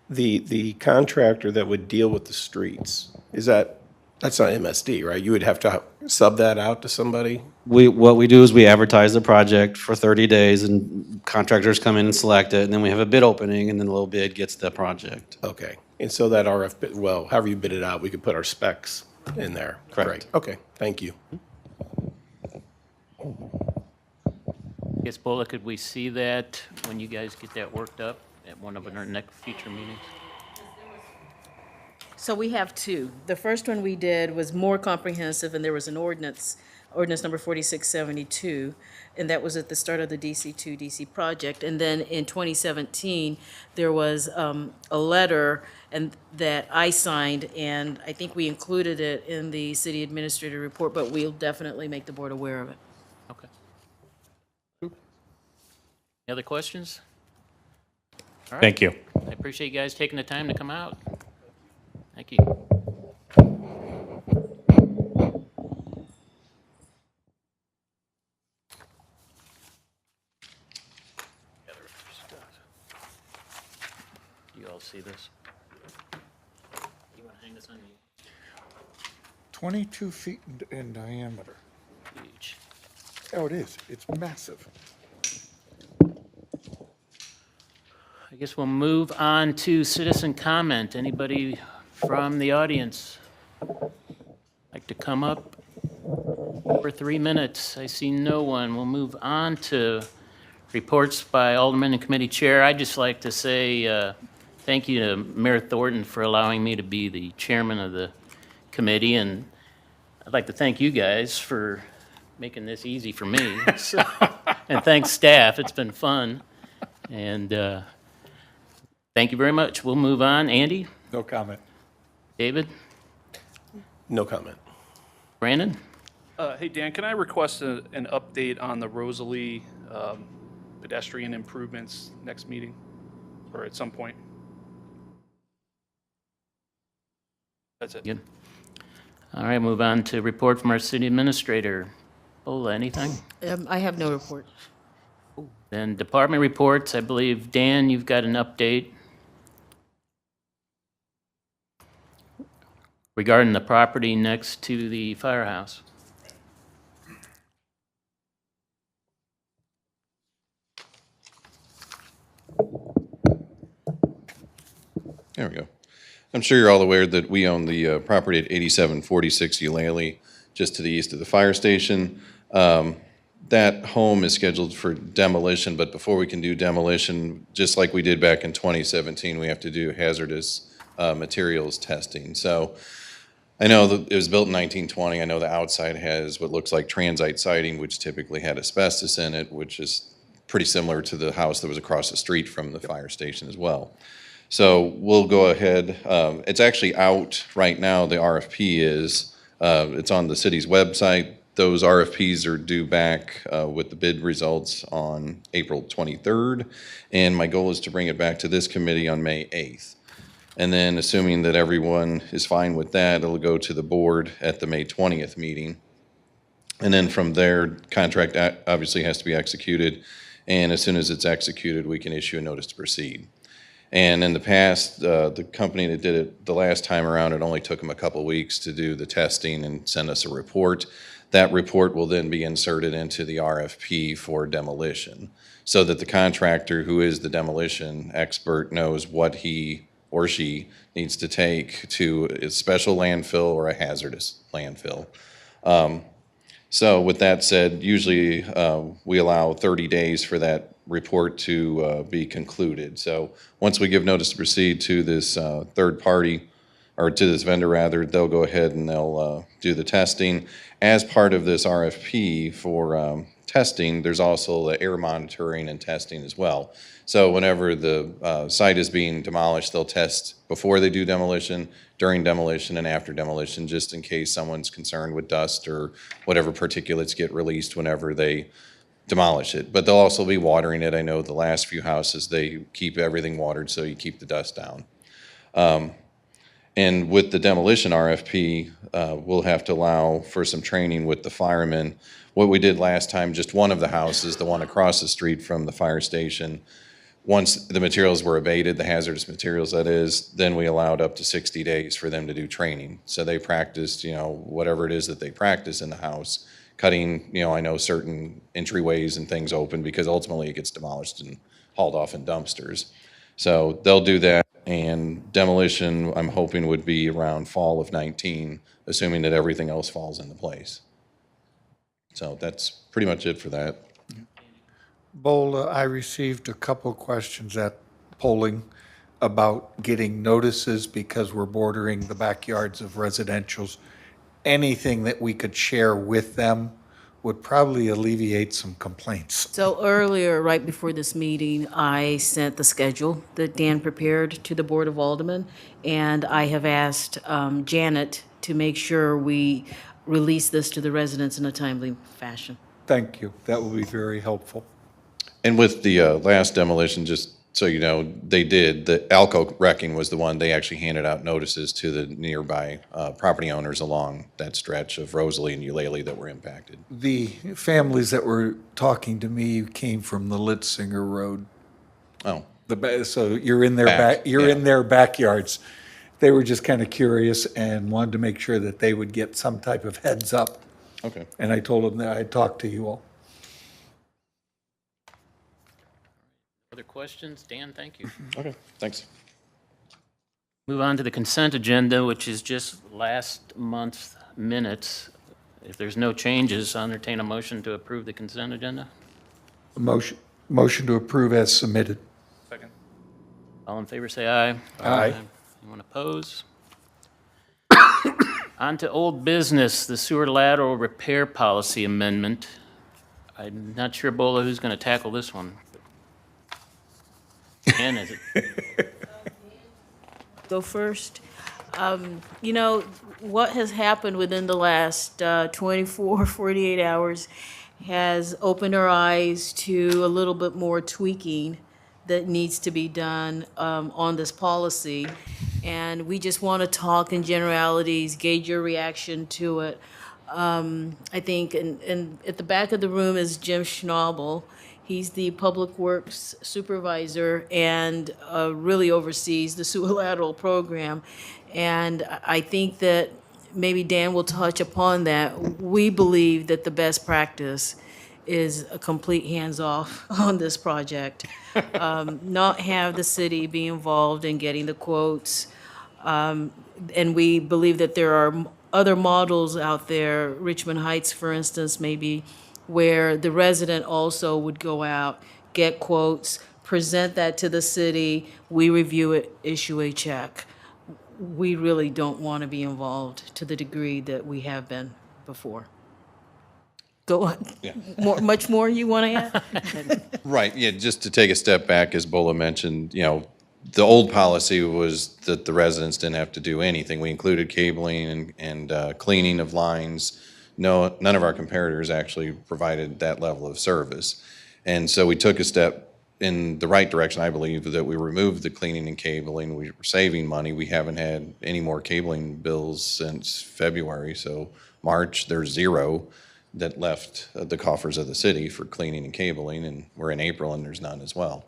the contractor that would deal with the streets, that's not MSD, right? You would have to sub that out to somebody? What we do is we advertise the project for 30 days, and contractors come in and select it, and then we have a bid opening, and then the low bid gets the project. Okay. And so that well, however you bid it out, we could put our specs in there. Correct. Great. Okay, thank you. Yes, Bola, could we see that when you guys get that worked up at one of our next future meetings? So we have 2. The first one we did was more comprehensive, and there was an ordinance number 4672, and that was at the start of the DC2 DC project. And then in 2017, there was a letter that I signed, and I think we included it in the city administrator report, but we'll definitely make the board aware of it. Okay. Any other questions? All right. Thank you. I appreciate you guys taking the time to come out. Thank you. You all see this? You want to hang this on you? 22 feet in diameter. Huge. Oh, it is. It's massive. I guess we'll move on to citizen comment. Anybody from the audience like to come up for 3 minutes? I see no one. We'll move on to reports by alderman and committee chair. I'd just like to say thank you to Mayor Thornton for allowing me to be the chairman of the committee, and I'd like to thank you guys for making this easy for me. So, and thanks staff. It's been fun. And thank you very much. We'll move on. Andy? No comment. David? No comment. Brandon? Hey, Dan, can I request an update on the Rosalie pedestrian improvements next meeting, or at some point? That's it. Good. All right, move on to report from our city administrator. Bola, anything? I have no report. Then department reports, I believe, Dan, you've got an update regarding the property next to the firehouse. There we go. I'm sure you're all aware that we own the property at 8746 Eulalie, just to the east of the fire station. that home is scheduled for demolition, but before we can do demolition, just like we did back in 2017, we have to do hazardous materials testing. So I know that it was built in 1920. I know the outside has what looks like transite siding, which typically had asbestos in it, which is pretty similar to the house that was across the street from the fire station as well. So we'll go ahead. It's actually out right now. The RFP is. It's on the city's website. Those RFPs are due back with the bid results on April 23rd. And my goal is to bring it back to this committee on May 8th. And then assuming that everyone is fine with that, it'll go to the board at the May 20th meeting. And then from there, contract obviously has to be executed. And as soon as it's executed, we can issue a notice to proceed. And in the past, the company that did it the last time around, it only took them a couple weeks to do the testing and send us a report. That report will then be inserted into the RFP for demolition, so that the contractor, who is the demolition expert, knows what he or she needs to take to a special landfill or a hazardous landfill. So with that said, usually we allow 30 days for that report to be concluded. So once we give notice to proceed to this third party, or to this vendor rather, they'll go ahead and they'll do the testing. As part of this RFP for testing, there's also the air monitoring and testing as well. So whenever the site is being demolished, they'll test before they do demolition, during demolition, and after demolition, just in case someone's concerned with dust or whatever particulates get released whenever they demolish it. But they'll also be watering it. I know the last few houses, they keep everything watered so you keep the dust down. And with the demolition RFP, we'll have to allow for some training with the firemen. What we did last time, just one of the houses, the one across the street from the fire station, once the materials were abated, the hazardous materials that is, then we allowed up to 60 days for them to do training. So they practiced, whatever it is that they practice in the house, cutting, I know certain entryways and things open, because ultimately it gets demolished and hauled off in dumpsters. So they'll do that, and demolition, I'm hoping, would be around fall of 19, assuming that everything else falls into place. So that's pretty much it for that. Bola, I received a couple questions at polling about getting notices because we're bordering the backyards of residentials. Anything that we could share with them would probably alleviate some complaints. So earlier, right before this meeting, I sent the schedule that Dan prepared to the Board of Aldermen, and I have asked Janet to make sure we release this to the residents in a timely fashion. Thank you. That will be very helpful. And with the last demolition, just so you know, they did, the Alco wrecking was the one, they actually handed out notices to the nearby property owners along that stretch of Rosalie and Eulalie that were impacted. The families that were talking to me came from the Litzinger Road. Oh, So you're in their in their backyards. They were just kind of curious and wanted to make sure that they would get some type of heads up. okay. And I told them that I'd talk to you all. Other questions? Dan, thank you. Okay, thanks. Move on to the consent agenda, which is just last month's minutes. If there's no changes, I'll entertain a motion to approve the consent agenda. Motion to approve as submitted. Second. All in favor, say aye. Aye. Anyone oppose? On to old business, the sewer lateral repair policy amendment. I'm not sure, Bola, who's going to tackle this one. Dan, is it? Go first. What has happened within the last 24, 48 hours has opened our eyes to a little bit more tweaking that needs to be done on this policy. And we just want to talk in generalities, gauge your reaction to it. I think, and at the back of the room is Jim Schnabel. He's the Public Works Supervisor and really oversees the sewer lateral program. And I think that maybe Dan will touch upon that. We believe that the best practice is a complete hands-off on this project. Not have the city be involved in getting the quotes. And we believe that there are other models out there, Richmond Heights, for instance, maybe where the resident also would go out, get quotes, present that to the city, we review it, issue a check. We really don't want to be involved to the degree that we have been before. Go on. Yeah. Much more you want to add? Right, yeah, just to take a step back, as Bola mentioned, the old policy was that the residents didn't have to do anything. We included cabling and cleaning of lines. No, none of our comparators actually provided that level of service. And so we took a step in the right direction, I believe, that we removed the cleaning and cabling. We were saving money. We haven't had any more cabling bills since February, so March, there's zero that left the coffers of the city for cleaning and cabling, and we're in April and there's none as well.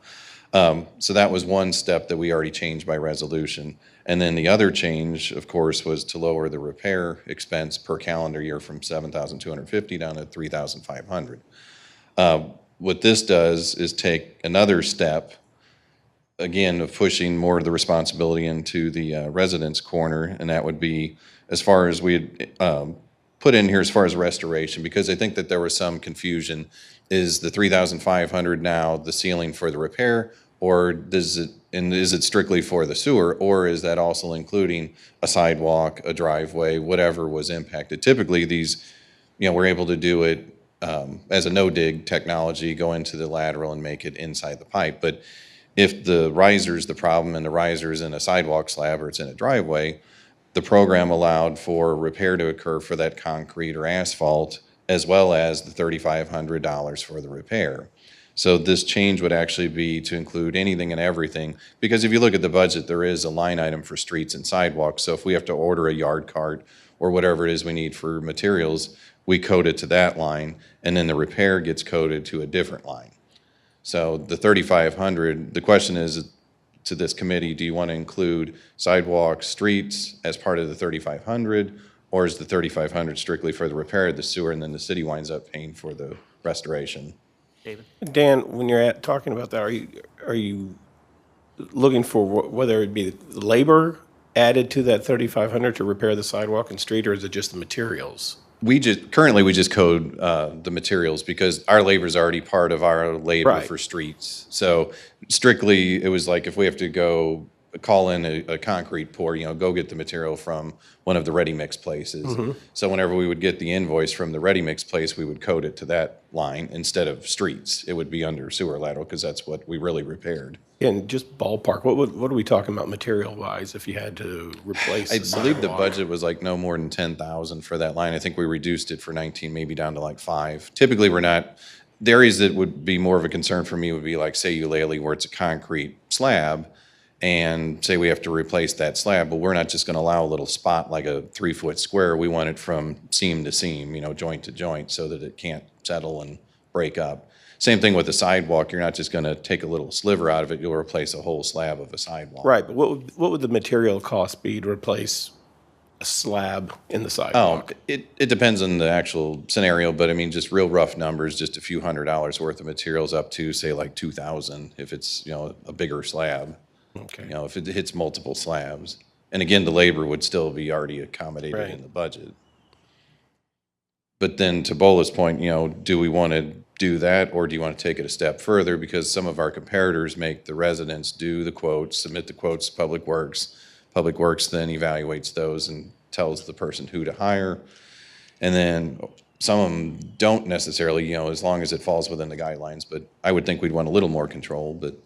So that was one step that we already changed by resolution. And then the other change, of course, was to lower the repair expense per calendar year from 7,250 down to 3,500. What this does is take another step, again, of pushing more of the responsibility into the residents' corner, and that would be as far as we had put in here as far as restoration, because I think that there was some confusion. Is the 3,500 now the ceiling for the repair, or is it strictly for the sewer, or is that also including a sidewalk, a driveway, whatever was impacted? Typically, these, we're able to do it as a no-dig technology, go into the lateral and make it inside the pipe. But if the riser's the problem and the riser's in a sidewalk slab or it's in a driveway, the program allowed for repair to occur for that concrete or asphalt, as well as the $3,500 for the repair. So this change would actually be to include anything and everything, because if you look at the budget, there is a line item for streets and sidewalks. So if we have to order a yard cart or whatever it is we need for materials, we code it to that line, and then the repair gets coded to a different line. So the 3,500, the question is to this committee, do you want to include sidewalks, streets as part of the 3,500, or is the 3,500 strictly for the repair of the sewer and then the city winds up paying for the restoration? David? Dan, when you're talking about that, are you looking for whether it be the labor added to that 3,500 to repair the sidewalk and street, or is it just the materials? Currently we just code the materials because our labor is already part of our labor Right. for streets. So strictly, it was like if we have to go call in a concrete pour, go get the material from one of the ready-mix places. Mm-hmm. So whenever we would get the invoice from the ready-mix place, we would code it to that line instead of streets. It would be under sewer lateral because that's what we really repaired. And just ballpark, what are we talking about material-wise if you had to replace I the believe the sidewalk? budget was like no more than 10,000 for that line. I think we reduced it for 19, maybe down to like 5. Typically, we're not, the areas that would be more of a concern for me would be like, say, Eulalie, where it's a concrete slab, and say we have to replace that slab, but we're not just gonna allow a little spot like a 3-foot square. We want it from seam to seam, joint to joint, so that it can't settle and break up. Same thing with the sidewalk. You're not just gonna take a little sliver out of it, you'll replace a whole slab of a sidewalk. Right, but what would the material cost be to replace a slab in the Oh, sidewalk? it depends on the actual scenario, but I mean, just real rough numbers, just a few $100s worth of materials up to, say, like 2,000 if it's, a bigger slab. Okay. If it hits multiple slabs. And again, the labor would still be already accommodated Right. in the budget. But then to Bola's point, do we want to do that, or do you want to take it a step further? Because some of our comparators make the residents do the quotes, submit the quotes to Public Works. Public Works then evaluates those and tells the person who to hire. And then some of them don't necessarily, as long as it falls within the guidelines. But I would think we'd want a little more control. But,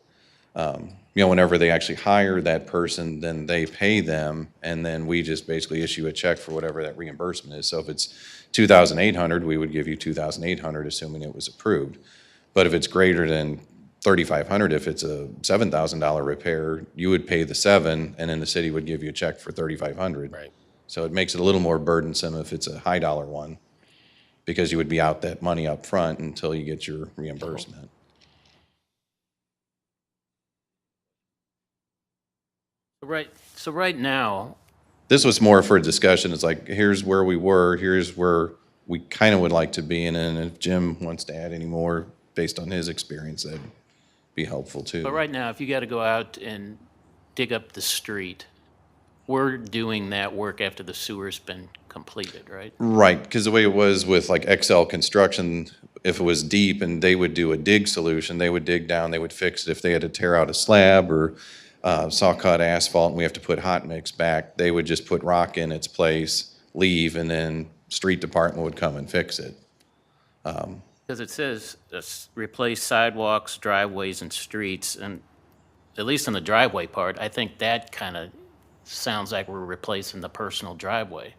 whenever they actually hire that person, then they pay them, and then we just basically issue a check for whatever that reimbursement is. So if it's $2,800, we would give you $2,800, assuming it was approved. But if it's greater than $3,500, if it's a $7,000 repair, you would pay the $7,000, and then the city would give you a check for $3,500. Right. So it makes it a little more burdensome if it's a high dollar one, because you would be out that money up front until you get your reimbursement. So right now, This was more for a discussion. It's like, here's where we were, here's where we kind of would like to be, and then if Jim wants to add any more based on his experience, that'd be helpful too. but right now, if you got to go out and dig up the street, we're doing that work after the sewer's been completed, right? Right, because the way it was with like XL Construction, if it was deep and they would do a dig solution, they would dig down, they would fix it. If they had to tear out a slab or saw cut asphalt and we have to put hot mix back, they would just put rock in its place, leave, and then street department would come and fix it. Because it says replace sidewalks, driveways, and streets, and at least in the driveway part, I think that kind of sounds like we're replacing the personal driveway.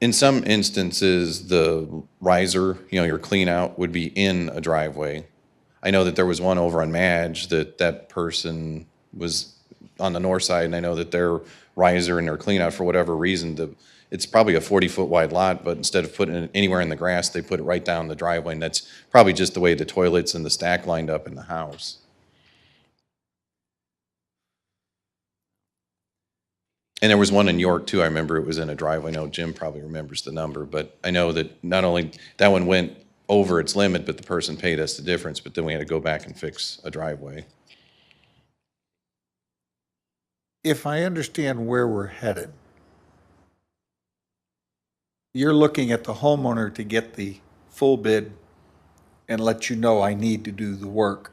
In some instances, the riser, your clean out would be in a driveway. I know that there was one over on Madge that person was on the north side, and I know that their riser and their clean out, for whatever reason, it's probably a 40-foot wide lot, but instead of putting it anywhere in the grass, they put it right down the driveway, and that's probably just the way the toilets and the stack lined up in the house. And there was one in York too. I remember it was in a driveway. I know Jim probably remembers the number, but I know that not only that one went over its limit, but the person paid us the difference, but then we had to go back and fix a driveway. If I understand where we're headed, you're looking at the homeowner to get the full bid and let you know I need to do the work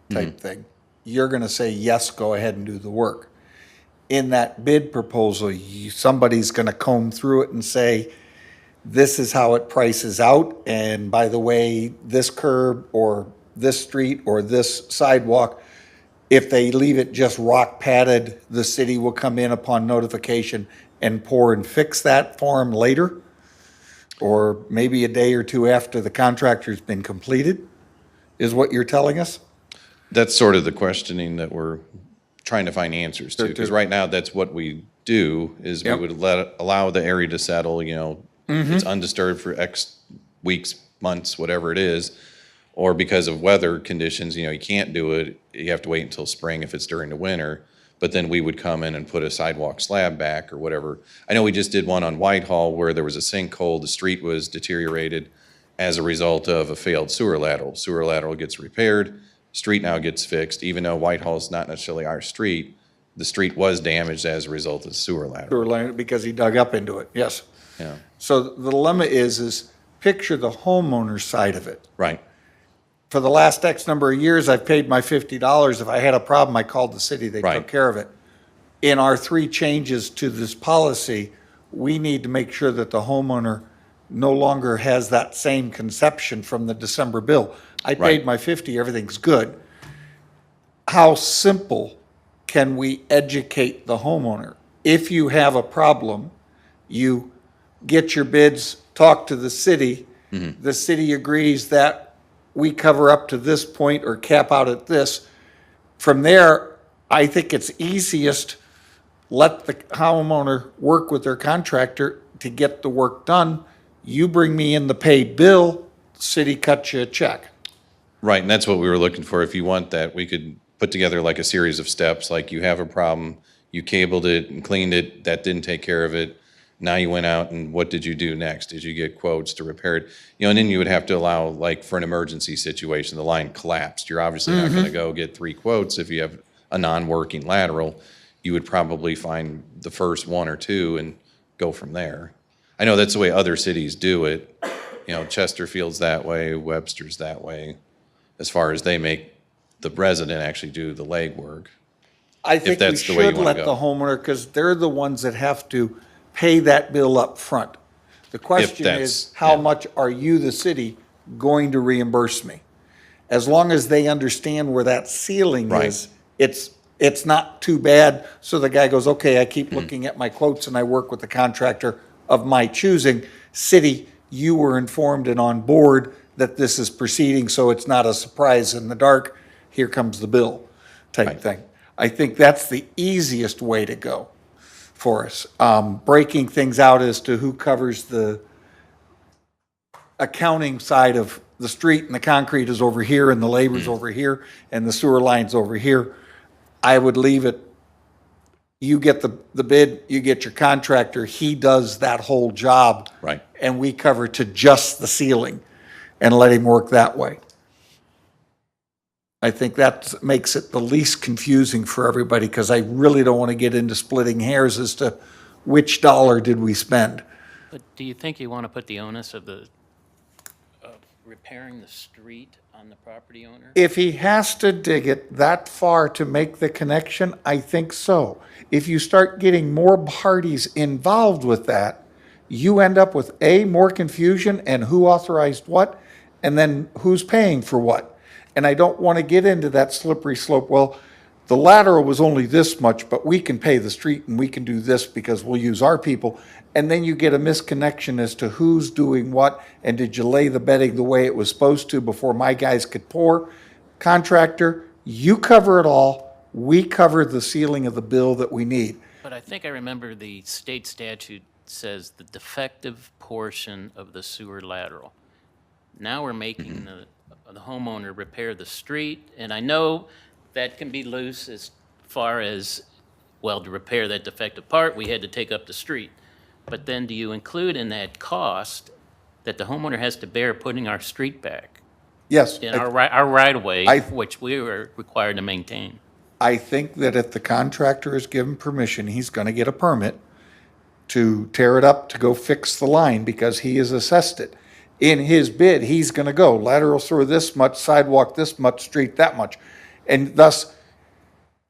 type thing. You're going to say, yes, go ahead and do the work. In that bid proposal, somebody's going to comb through it and say, this is how it prices out. And by the way, this curb or this street or this sidewalk, if they leave it just rock padded, the city will come in upon notification and pour and fix that for them later. Or maybe a day or two after the contractor's been completed, is what you're telling us? That's sort of the questioning that we're trying to find answers to, because right now, that's what we do, is we would allow the area to settle, if it's undisturbed for X weeks, months, whatever it is, or because of weather conditions, you can't do it, you have to wait until spring if it's during the winter, but then we would come in and put a sidewalk slab back or whatever. I know we just did one on Whitehall where there was a sinkhole, the street was deteriorated as a result of a failed sewer lateral. Sewer lateral gets repaired, street now gets fixed, even though Whitehall is not necessarily our street, the street was damaged as a result of the sewer lateral. Because he dug up into it, yes. Yeah, So the dilemma is picture the homeowner's side of it. right, For the last X number of years, I've paid my $50. If I had a problem, I called the city, they Right. took care of it. In our 3 changes to this policy, we need to make sure that the homeowner no longer has that same conception from the December bill. I paid Right. my 50, everything's good. How simple can we educate the homeowner? If you have a problem, you get your bids, talk to the city. The city agrees that we cover up to this point or cap out at this. From there, I think it's easiest, let the homeowner work with their contractor to get the work done. You bring me in the paid bill, city cuts you a check. right, and that's what we were looking for. If you want that, we could put together like a series of steps, like you have a problem, you cabled it and cleaned it, that didn't take care of it. Now you went out and what did you do next? Did you get quotes to repair it? And then you would have to allow, like for an emergency situation, the line collapsed. You're obviously not gonna go get 3 quotes if you have a non-working lateral. You would probably find the first 1 or 2 and go from there. I know that's the way other cities do it. Chesterfield's that way, Webster's that way, as far as they make the resident actually do the legwork. I think we that's the way you should wanna let go. the homeowner, because they're the ones that have to pay that bill up front. The question is, that's- how yeah. much are you, the city, going to reimburse me? As long as they understand where that ceiling Right. is, it's not too bad. So the guy goes, okay, I Mm-hmm. keep looking at my quotes and I work with the contractor of my choosing. City, you were informed and on board that this is proceeding, so it's not a surprise in the dark. Here comes the bill type Right. thing. I think that's the easiest way to go for us. Breaking things out as to who covers the accounting side of the street and the concrete is over here and the labor's over here and the sewer line's over here. I would leave it, you get the bid, you get your contractor, he does that whole job. Right. And we cover to just the ceiling and let him work that way. I think that makes it the least confusing for everybody, because I really don't want to get into splitting hairs as to which dollar did we spend. But do you think you want to put the onus of repairing the street on the property owner? If he has to dig it that far to make the connection, I think so. If you start getting more parties involved with that, you end up with more confusion and who authorized what, and then who's paying for what. And I don't want to get into that slippery slope. Well, the lateral was only this much, but we can pay the street and we can do this because we'll use our people. And then you get a misconnection as to who's doing what, and did you lay the bedding the way it was supposed to before my guys could pour? Contractor, you cover it all, we cover the ceiling of the bill that we need. But I think I remember the state statute says the defective portion of the sewer lateral. Now we're making the homeowner repair the street, and I know that can be loose as far as, well, to repair that defective part, we had to take up the street. But then do you include in that cost that the homeowner has to bear putting our street back Yes. in our right-of-way, I- which we were required to maintain? I think that if the contractor is given permission, he's gonna get a permit to tear it up, to go fix the line, because he has assessed it. In his bid, he's gonna go lateral through this much, sidewalk this much, street that much. And thus,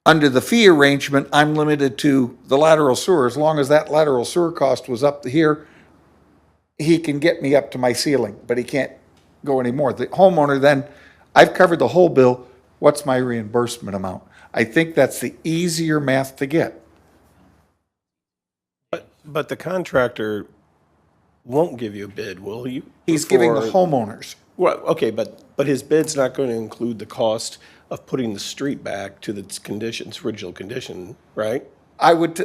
under the fee arrangement, I'm limited to the lateral sewer. As long as that lateral sewer cost was up to here, he can get me up to my ceiling, but he can't go anymore. The homeowner then, I've covered the whole bill, what's my reimbursement amount? I think that's the easier math to get. But the contractor won't give you a bid, will you? He's giving the For- homeowners. Well, okay, but his bid's not going to include the cost of putting the street back to its conditions, original condition, right? I would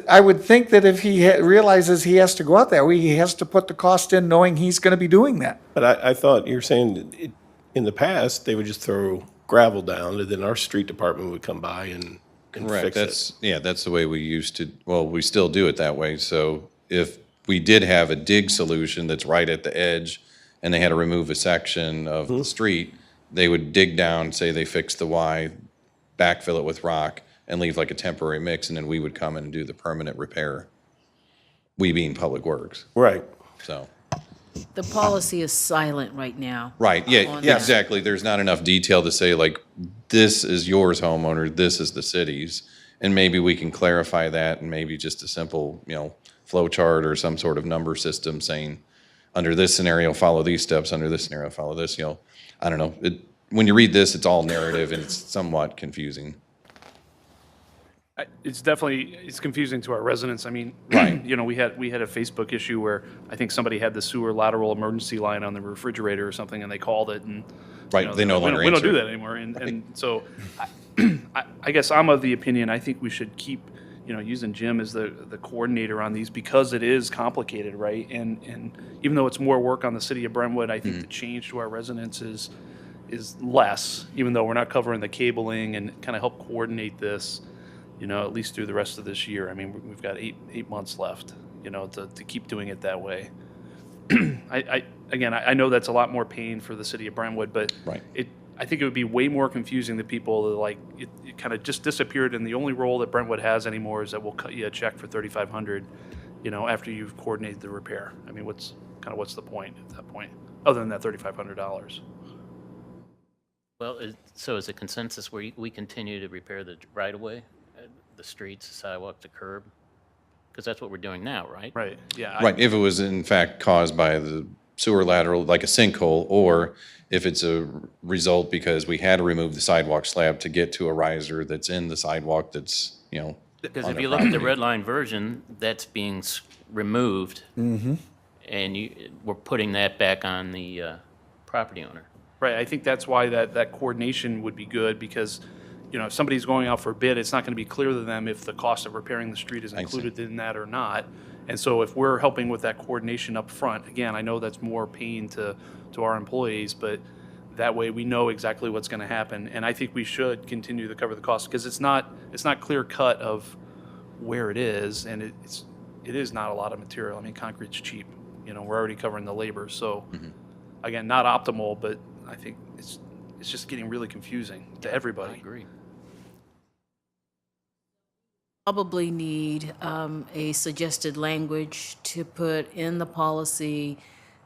think that if he realizes he has to go out that way, he has to put the cost in knowing he's gonna be doing that. But I thought you were saying that in the past, they would just throw gravel down and then our street department would come by and Correct. fix it. That's the way we used to, well, we still do it that way. So if we did have a dig solution that's right at the edge and they had to remove a section of the street, they would dig down, say they fixed the Y, backfill it with rock and leave like a temporary mix, and then we would come in and do the permanent repair. We being Public Works, Right. so. The policy is silent right now. Right, yeah, on yeah, that. exactly. There's not enough detail to say like, this is yours, homeowner, this is the city's. And maybe we can clarify that and maybe just a simple, flow chart or some sort of number system saying, under this scenario, follow these steps, under this scenario, follow this, I don't know. When you read this, it's all narrative and it's somewhat confusing. It's definitely, it's confusing to our residents. I mean, Right. we had a Facebook issue where I think somebody had the sewer lateral emergency line on the refrigerator or something, and they called it, and Right, they no longer we don't answer. do that anymore. And so, I guess I'm of the opinion, I think we should keep, using Jim as the coordinator on these because it is complicated, right? And even though it's more work on the city of Brentwood, I think the change to our residents is less, even though we're not covering the cabling and kind of help coordinate this, at least through the rest of this year. I mean, we've got eight months left, to keep doing it that way. I know that's a lot more pain for the city of Brentwood, but Right. I think it would be way more confusing to people that it kind of just disappeared, and the only role that Brentwood has anymore is that we'll cut you a check for $3,500, after you've coordinated the repair. I mean, what's the point at that point, other than that $3,500? Well, so is a consensus where we continue to repair the right-of-way, the streets, the sidewalk, the curb? Because that's what we're doing now, right? Right, yeah. Right, if it was in fact caused by the sewer lateral, like a sinkhole, or if it's a result because we had to remove the sidewalk slab to get to a riser that's in the sidewalk that's, Because on if the you look at the property. red line version, that's being removed. And we're putting that back on the property owner. Right, I think that's why that coordination would be good, because, if somebody's going out for a bid, it's not going to be clear to them if the cost of repairing the street is see. included in that or not. And so if we're helping with that coordination up front, again, I know that's more pain to our employees, but that way we know exactly what's going to happen. And I think we should continue to cover the cost, because it's not clear cut of where it is, and it is not a lot of material. I mean, concrete's cheap. We're already covering the labor, so again, not optimal, but I think it's just getting really confusing to everybody. I agree. probably need a suggested language to put in the policy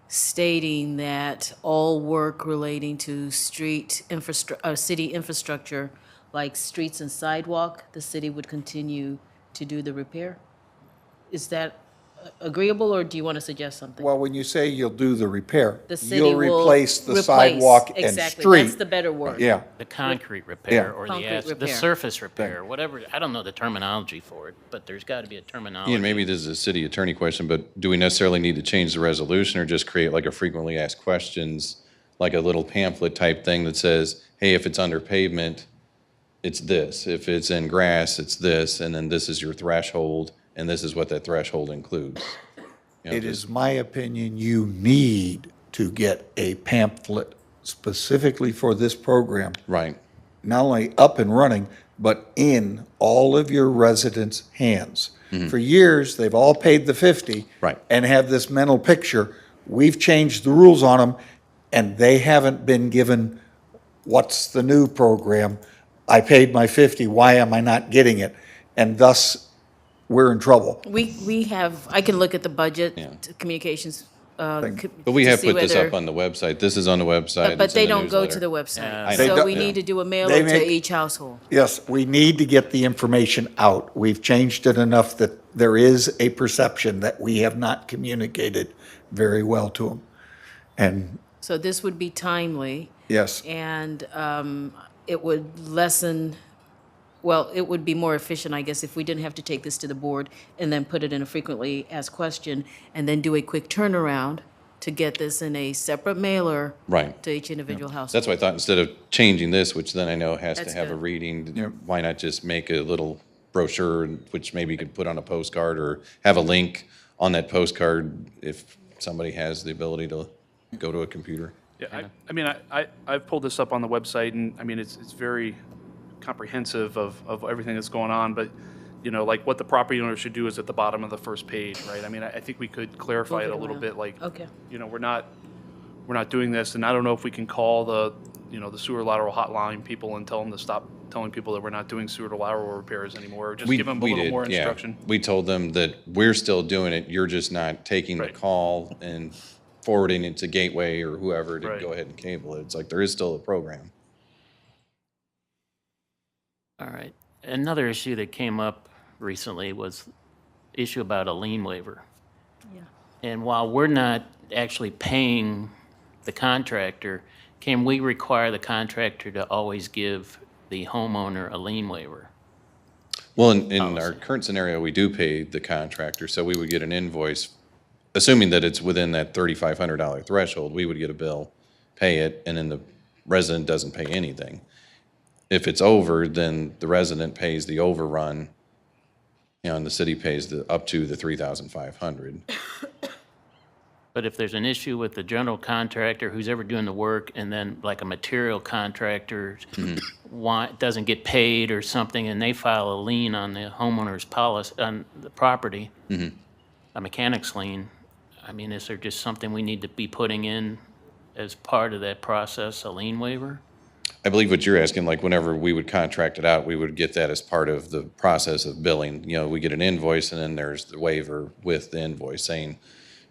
stating that all work relating to city infrastructure, like streets and sidewalk, the city would continue to do the repair. Is that agreeable, or do you want to suggest something? Well, when you say you'll do the repair, The city you'll will replace the sidewalk and exactly, street. that's the better word. Yeah, The concrete repair Yeah. or Concrete the repair. surface repair, whatever, I don't know the terminology for it, but there's got to be a terminology. Ian, maybe this is a city attorney question, but do we necessarily need to change the resolution or just create like a frequently asked questions, like a little pamphlet type thing that says, hey, if it's under pavement, it's this. If it's in grass, it's this, and then this is your threshold, and this is what that threshold includes. You know, it is my opinion you need to get a pamphlet specifically for this program, Right. not only up and running, but in all of your residents' hands. For years, they've all paid the 50. Right. And have this mental picture. We've changed the rules on them, and they haven't been given, what's the new program? I paid my 50, why am I not getting it? And thus, we're in trouble. We have, I can look at the budget, Yeah. communications. But we have put this up on the website. This is on the website. But It's in they the don't go to newsletter. the I website. They So don't- we need to do a mailer They to make- each household. Yes, we need to get the information out. We've changed it enough that there is a perception that we have not communicated very well to them. And, So this would be timely, yes, and it would lessen, well, it would be more efficient, I guess, if we didn't have to take this to the board and then put it in a frequently asked question, and then do a quick turnaround to get this in a separate mailer Right. to each individual household. That's why I thought instead of changing this, which then I know has to That's have a good. reading, why not just make a little brochure, which maybe you could put on a postcard or have a link on that postcard if somebody has the ability to go to a computer. Yeah, I mean, I've pulled this up on the website, and I mean, it's very comprehensive of everything that's going on, but, you know, like what the property owner should do is at the bottom of the first page, right? I mean, I think we could clarify it a little bit, like, Okay. you know, we're not doing this, and I don't know if we can call the, you know, the sewer lateral hotline people and tell them to stop telling people that we're not doing sewer lateral repairs anymore, or just give them a little more yeah. instruction. We told them that we're still doing it, you're just not taking the Right. call and forwarding it to Gateway or whoever to Right. go ahead and cable it. It's like, there is still a program. All right. Another issue that came up recently was issue about a lien waiver. Yeah. And while we're not actually paying the contractor, can we require the contractor to always give the homeowner a lien waiver? Well, in our current scenario, we do pay the contractor, so we would get an invoice, assuming that it's within that $3,500 threshold, we would get a bill, pay it, and then the resident doesn't pay anything. If it's over, then the resident pays the overrun, you know, and the city pays up to the $3,500. But if there's an issue with the general contractor who's ever doing the work, and then like a material contractor doesn't get paid or something, and they file a lien on the homeowner's policy, on the property, a mechanic's lien, I mean, is there just something we need to be putting in as part of that process, a lien waiver? I believe what you're asking, like whenever we would contract it out, we would get that as part of the process of billing. You know, we get an invoice and then there's the waiver with the invoice saying,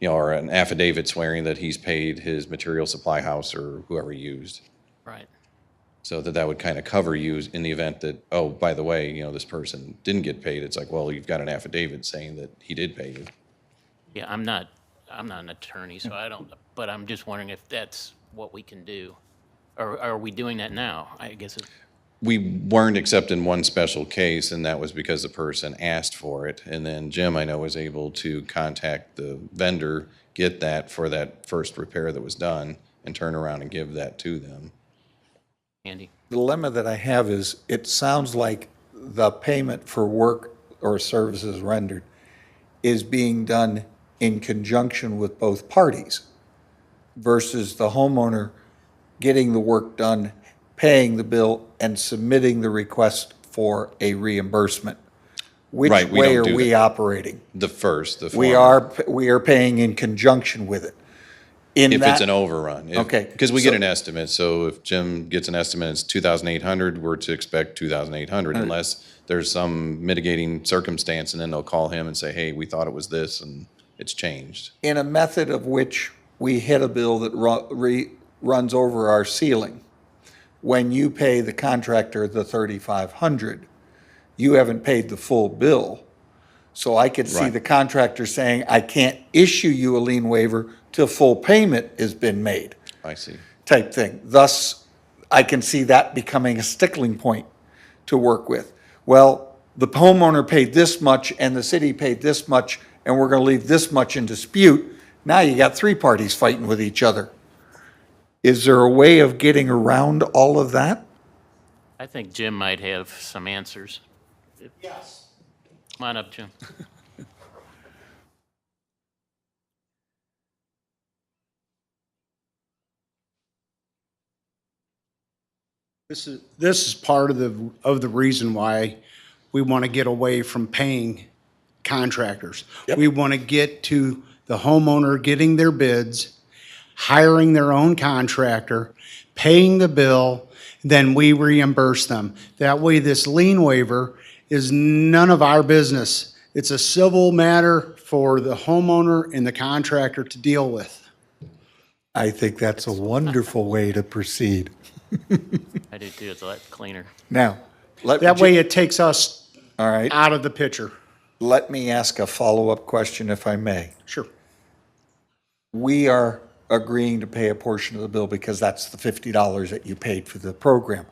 you know, or an affidavit swearing that he's paid his material supply house or whoever he used. Right. So that would kind of cover you in the event that, oh, by the way, you know, this person didn't get paid. It's like, well, you've got an affidavit saying that he did pay you. Yeah, I'm not an attorney, so I don't, but I'm just wondering if that's what we can do. Or are we doing that now? I guess it, We weren't except in one special case, and that was because the person asked for it. And then Jim, I know, was able to contact the vendor, get that for that first repair that was done, and turn around and give that to them. Andy? the dilemma that I have is, it sounds like the payment for work or services rendered is being done in conjunction with both parties versus the homeowner getting the work done, paying the bill, and submitting the request for a reimbursement. Which Right, we way don't are do we that. operating? The first, the We are paying in conjunction with it. In if that, it's an overrun. Okay, Because we get so- an estimate, so if Jim gets an estimate, it's 2,800, we're to expect 2,800 unless there's some mitigating circumstance, and then they'll call him and say, hey, we thought it was this, and it's changed. In a method of which we hit a bill that runs over our ceiling, when you pay the contractor the $3,500, you haven't paid the full bill. So I could see Right. the contractor saying, I can't issue you a lien waiver till full payment has been made, I see. type thing. Thus, I can see that becoming a stickling point to work with. Well, the homeowner paid this much and the city paid this much, and we're gonna leave this much in dispute. Now you got three parties fighting with each other. Is there a way of getting around all of that? I think Jim might have some answers. Yes. Come on up, Jim. This is part of the reason why we want to get away from paying contractors. We want to get to the homeowner getting their bids, hiring their own contractor, paying the bill, then we reimburse them. That way, this lien waiver is none of our business. It's a civil matter for the homeowner and the contractor to deal with. I think that's a wonderful way to proceed. I do too, it's a lot cleaner. Now, That way, it takes us all right, out of the picture. let me ask a follow-up question if I may. Sure. We are agreeing to pay a portion of the bill because that's the $50 that you paid for the program.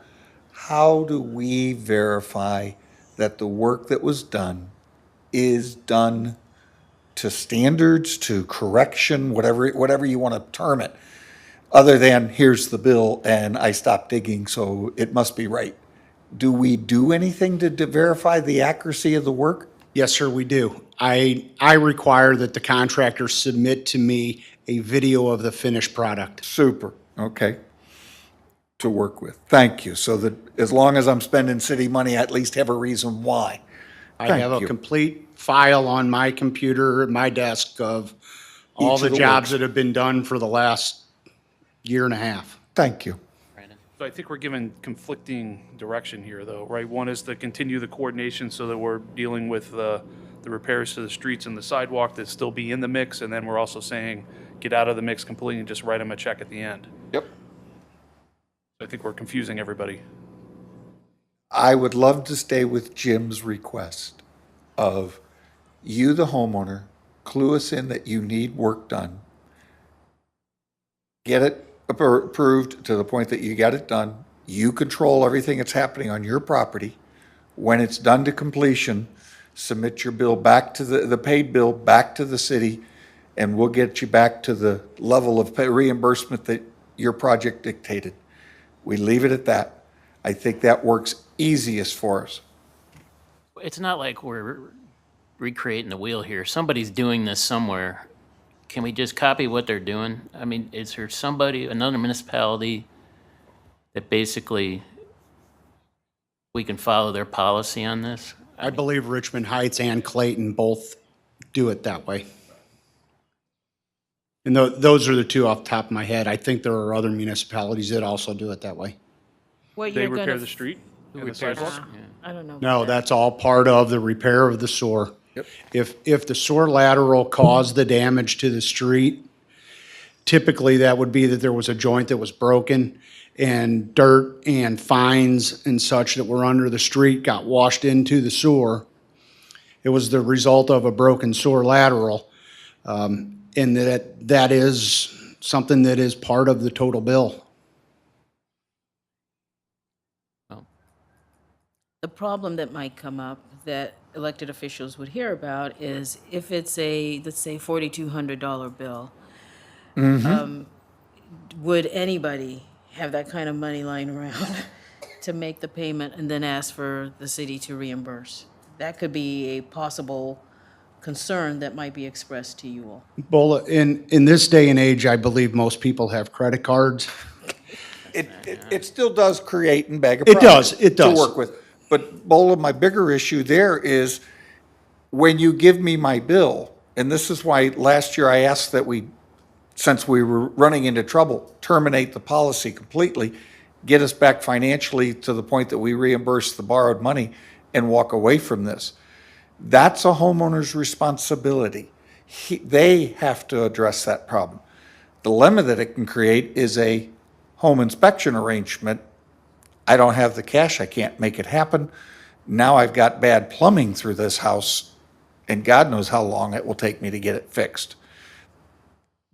How do we verify that the work that was done is done to standards, to correction, whatever you want to term it, other than here's the bill and I stopped digging, so it must be right? Do we do anything to verify the accuracy of the work? Yes, sir, we do. I require that the contractor submit to me a video of the finished product. Super, okay, to work with. Thank you. So that as long as I'm spending city money, I at least have a reason why. I Thank have a you. complete file on my computer at my desk of all Each the of the jobs works. that have been done for the last year and a half. Thank you. Brandon? So I think we're given conflicting direction here, though, right? One is to continue the coordination so that we're dealing with the repairs to the streets and the sidewalk that still be in the mix, and then we're also saying, get out of the mix completely and just write them a check at the end. Yep. I think we're confusing everybody. I would love to stay with Jim's request of you, the homeowner, clue us in that you need work done. Get it approved to the point that you get it done. You control everything that's happening on your property. When it's done to completion, submit your bill back to the paid bill back to the city, and we'll get you back to the level of reimbursement that your project dictated. We leave it at that. I think that works easiest for us. It's not like we're recreating the wheel here. Somebody's doing this somewhere. Can we just copy what they're doing? I mean, is there somebody, another municipality that basically we can follow their policy on this? I believe Richmond Heights and Clayton both do it that way. And those are the two off the top of my head. I think there are other municipalities that also do it that way. What They you're repair gonna, the street and the repairs sidewalk? I don't know. No, that's all part of the repair of the sewer. Yep. If the sewer lateral caused the damage to the street, typically that would be that there was a joint that was broken and dirt and fines and such that were under the street got washed into the sewer. It was the result of a broken sewer lateral. And that is something that is part of the total bill. The problem that might come up that elected officials would hear about is if it's a, let's say, $4,200 bill, would anybody have that kind of money lying around to make the payment and then ask for the city to reimburse? That could be a possible concern that might be expressed to you all. Well, in this day and age, I believe most people have credit cards. It still does create and bag of It problems does, it does. to work with. But Bola, my bigger issue there is when you give me my bill, and this is why last year I asked that we, since we were running into trouble, terminate the policy completely, get us back financially to the point that we reimburse the borrowed money, and walk away from this. That's a homeowner's responsibility. They have to address that problem. The dilemma that it can create is a home inspection arrangement. I don't have the cash, I can't make it happen. Now I've got bad plumbing through this house, and God knows how long it will take me to get it fixed.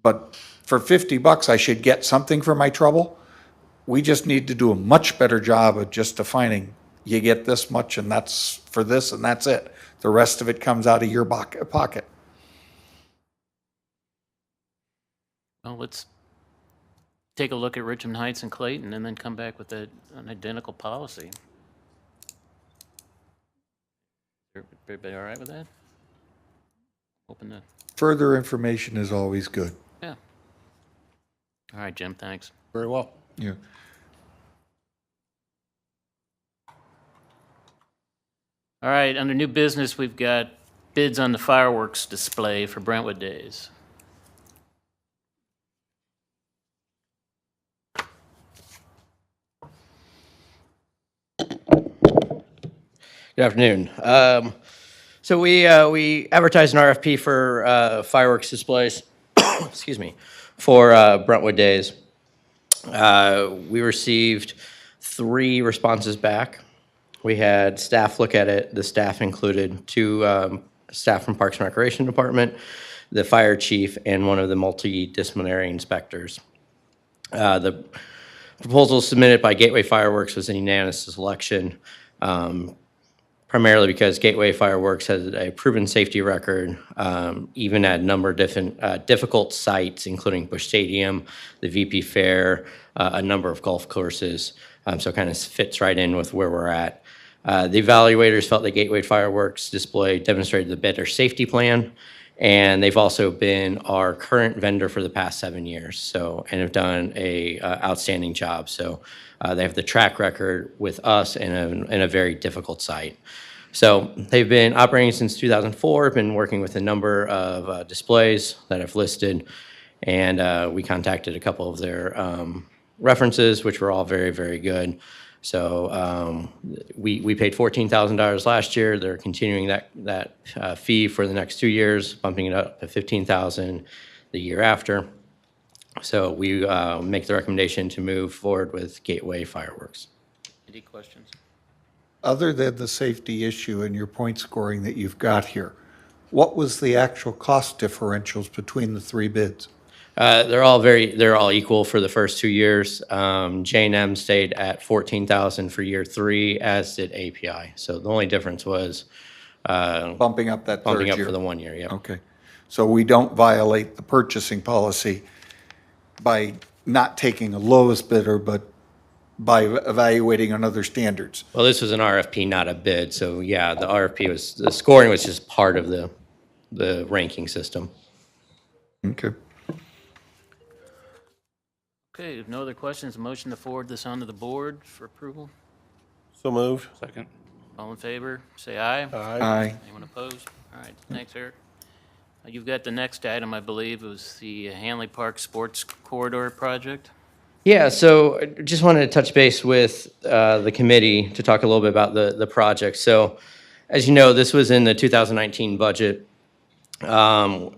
But for $50, I should get something for my trouble. We just need to do a much better job of just defining, you get this much and that's for this and that's it. The rest of it comes out of your pocket. Well, let's take a look at Richmond Heights and Clayton and then come back with an identical policy. Everybody all right with that? Open the, Further information is always good. yeah. All right, Jim, thanks. Very well. Yeah. All right, under new business, we've got bids on the fireworks display for Brentwood Days. Good afternoon. So we advertised an RFP for fireworks displays, excuse me, for Brentwood Days. We received 3 responses back. We had staff look at it. The staff included 2 staff from Parks and Recreation Department, the fire chief, and one of the multidisciplinary inspectors. The proposal submitted by Gateway Fireworks was a unanimous selection, primarily because Gateway Fireworks has a proven safety record, even at a number of different difficult sites, including Busch Stadium, the VP Fair, a number of golf courses. So it kind of fits right in with where we're at. The evaluators felt that Gateway Fireworks display demonstrated the better safety plan, and they've also been our current vendor for the past 7 years, so, and have done a outstanding job. So they have the track record with us in a very difficult site. So they've been operating since 2004, been working with a number of displays that I've listed, and we contacted a couple of their references, which were all very, very good. So we paid $14,000 last year. They're continuing that fee for the next 2 years, bumping it up to $15,000 the year after. So we make the recommendation to move forward with Gateway Fireworks. Any questions? Other than the safety issue and your point scoring that you've got here, what was the actual cost differentials between the 3 bids? They're all equal for the first 2 years. J&M stayed at $14,000 for year 3, as did API. So the only difference was Bumping up that third bumping up year? for the 1 year. Yeah. Okay. So we don't violate the purchasing policy by not taking the lowest bidder, but by evaluating on other standards. Well, this was an RFP, not a bid. So yeah, the scoring was just part of the ranking system. Okay. Okay, if no other questions, a motion to forward this onto the board for approval. So moved. Second. All in favor, say aye. Aye. Anyone opposed? All right, thanks, Eric. You've got the next item, I believe, was the Hanley Park Sports Corridor project. Yeah, so I just wanted to touch base with the committee to talk a little bit about the project. So as you know, this was in the 2019 budget,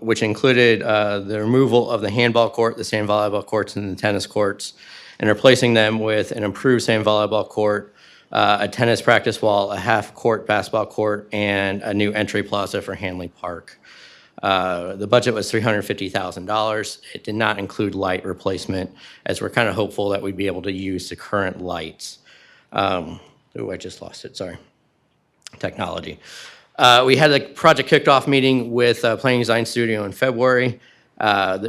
which included the removal of the handball court, the sand volleyball courts, and the tennis courts, and replacing them with an improved sand volleyball court, a tennis practice wall, a half-court basketball court, and a new entry plaza for Hanley Park. The budget was $350,000. It did not include light replacement, as we're kind of hopeful that we'd be able to use the current lights. I just lost it, sorry. Technology. We had a project kicked-off meeting with Planning Design Studio in February.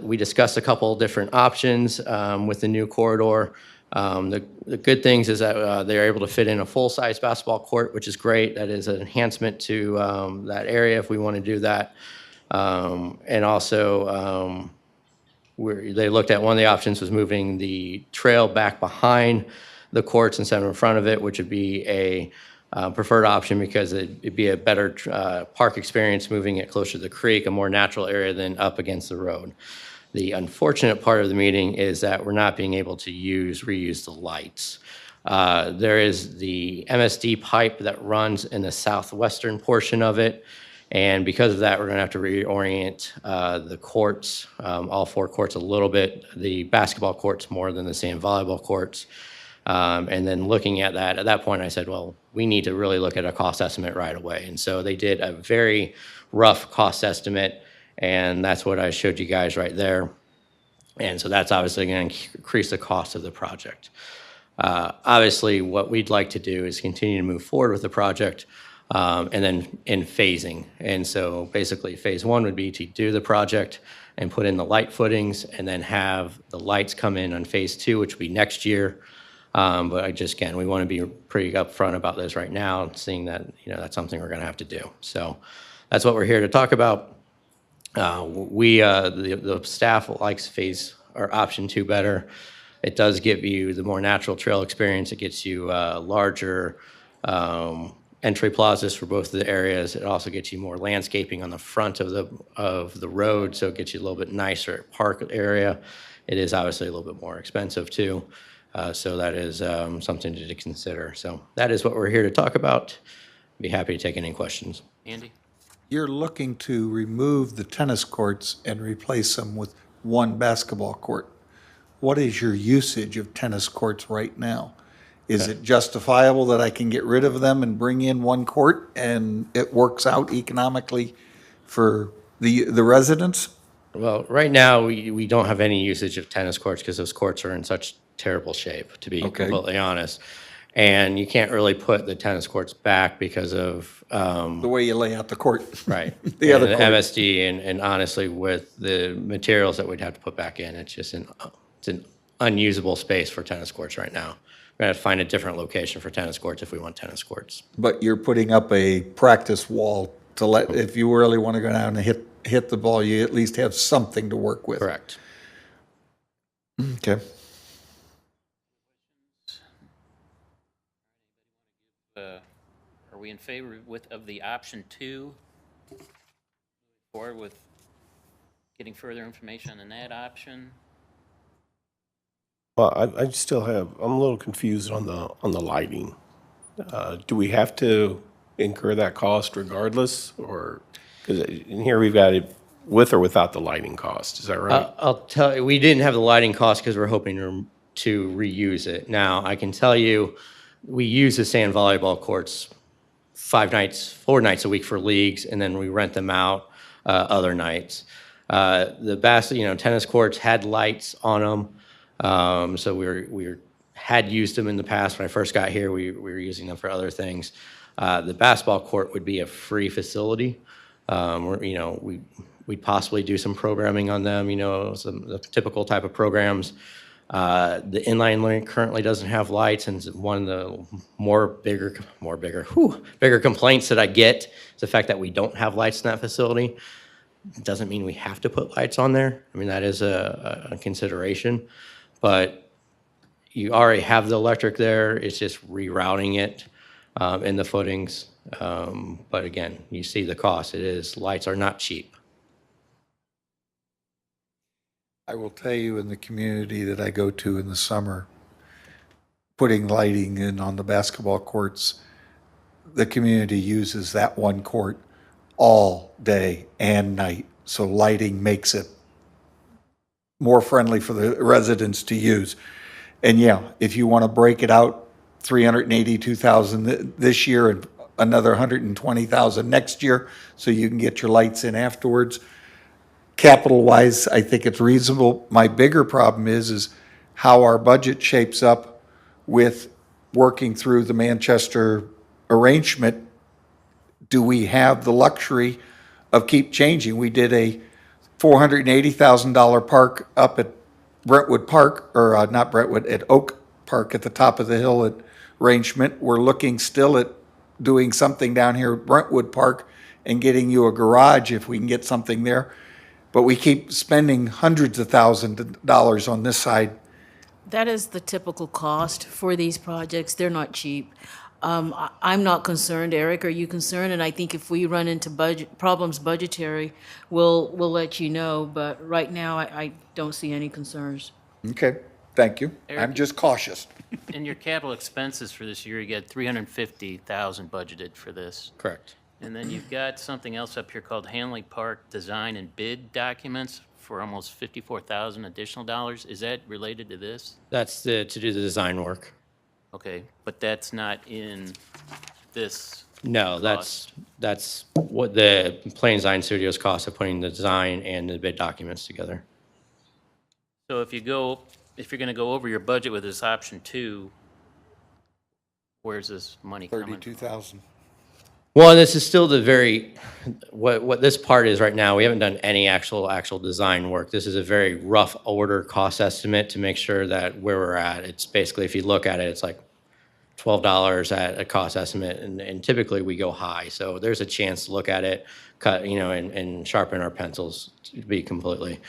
We discussed a couple different options with the new corridor. The good things is that they're able to fit in a full-size basketball court, which is great. That is an enhancement to that area if we want to do that. And also, they looked at one of the options was moving the trail back behind the courts instead of in front of it, which would be a preferred option because it'd be a better park experience moving it closer to the creek, a more natural area than up against the road. The unfortunate part of the meeting is that we're not being able to reuse the lights. There is the MSD pipe that runs in the southwestern portion of it. And because of that, we're going to have to reorient the courts, all 4 courts a little bit, the basketball courts more than the sand volleyball courts. And then looking at that point, I said, well, we need to really look at a cost estimate right away. And so they did a very rough cost estimate, and that's what I showed you guys right there. And so that's obviously going to increase the cost of the project. Obviously, what we'd like to do is continue to move forward with the project, and then in phasing. And so basically, phase 1 would be to do the project and put in the light footings, and then have the lights come in on phase 2, which will be next year. But again, we want to be pretty upfront about this right now, seeing that, that's something we're going to have to do. So that's what we're here to talk about. The staff likes phase or option 2 better. It does give you the more natural trail experience. It gets you larger entry plazas for both of the areas. It also gets you more landscaping on the front of the road, so it gets you a little bit nicer park area. It is obviously a little bit more expensive too, so that is something to consider. So that is what we're here to talk about. Be happy to take any questions. Andy? You're looking to remove the tennis courts and replace them with one basketball court. What is your usage of tennis courts right now? Is it justifiable that I can get rid of them and bring in one court and it works out economically for the residents? Well, right now, we don't have any usage of tennis courts because those courts are in such terrible shape, to be completely honest. And you can't really put the tennis courts back because of The way you lay out the court. right. The other and court. MSD, and honestly, with the materials that we'd have to put back in, it's just it's an unusable space for tennis courts right now. We're gonna have to find a different location for tennis courts if we want tennis courts. But you're putting up a practice wall to let, if you really want to go down and hit the ball, you at least have something to work with. Correct. Okay. Are we in favor of the option 2? Forward with getting further information on that option? Well, I still have, I'm a little confused on the lighting. Do we have to incur that cost regardless, or, because in here we've got it with or without the lighting cost, is that right? I'll tell you, we didn't have the lighting cost because we're hoping to reuse it. Now, I can tell you, we use the sand volleyball courts 4 nights a week for leagues, and then we rent them out other nights. The tennis courts had lights on them, so we had used them in the past. When I first got here, we were using them for other things. The basketball court would be a free facility. We'd possibly do some programming on them, the typical type of programs. The inline link currently doesn't have lights, and one of the bigger complaints that I get is the fact that we don't have lights in that facility. It doesn't mean we have to put lights on there. I mean, that is a consideration, but you already have the electric there. It's just rerouting it in the footings. But again, you see the cost. Lights are not cheap. I will tell you, in the community that I go to in the summer, putting lighting in on the basketball courts, the community uses that one court all day and night. So lighting makes it more friendly for the residents to use. And yeah, if you want to break it out, 382,000 this year and another 120,000 next year, so you can get your lights in afterwards. Capital-wise, I think it's reasonable. My bigger problem is how our budget shapes up with working through the Manchester arrangement. Do we have the luxury of keep changing? We did a $480,000 park up at Brentwood Park, or not Brentwood, at Oak Park at the top of the hill at arrangement. We're looking still at doing something down here at Brentwood Park and getting you a garage if we can get something there. But we keep spending hundreds of thousands of dollars on this side. That is the typical cost for these projects. They're not cheap. I'm not concerned. Eric, are you concerned? And I think if we run into problems budgetary, we'll let you know. But right now, I don't see any concerns. Okay. Thank you. I'm Eric? just cautious. In your capital expenses for this year, you got 350,000 budgeted for this. Correct. And then you've got something else up here called Hanley Park Design and Bid Documents for almost 54,000 additional dollars. Is that related to this? That's to do the design work. Okay, but that's not in this. No, that's what the Plain Design Studios cost of putting the design and the bid documents together. So if you're going to go over your budget with this option 2, where's this money coming from? 32,000. Well, this is still the what this part is right now. We haven't done any actual design work. This is a very rough order cost estimate to make sure that where we're at. It's basically, if you look at it, it's like $12 at a cost estimate, and typically we go high. So there's a chance to look at it, cut, and sharpen our pencils to be completely.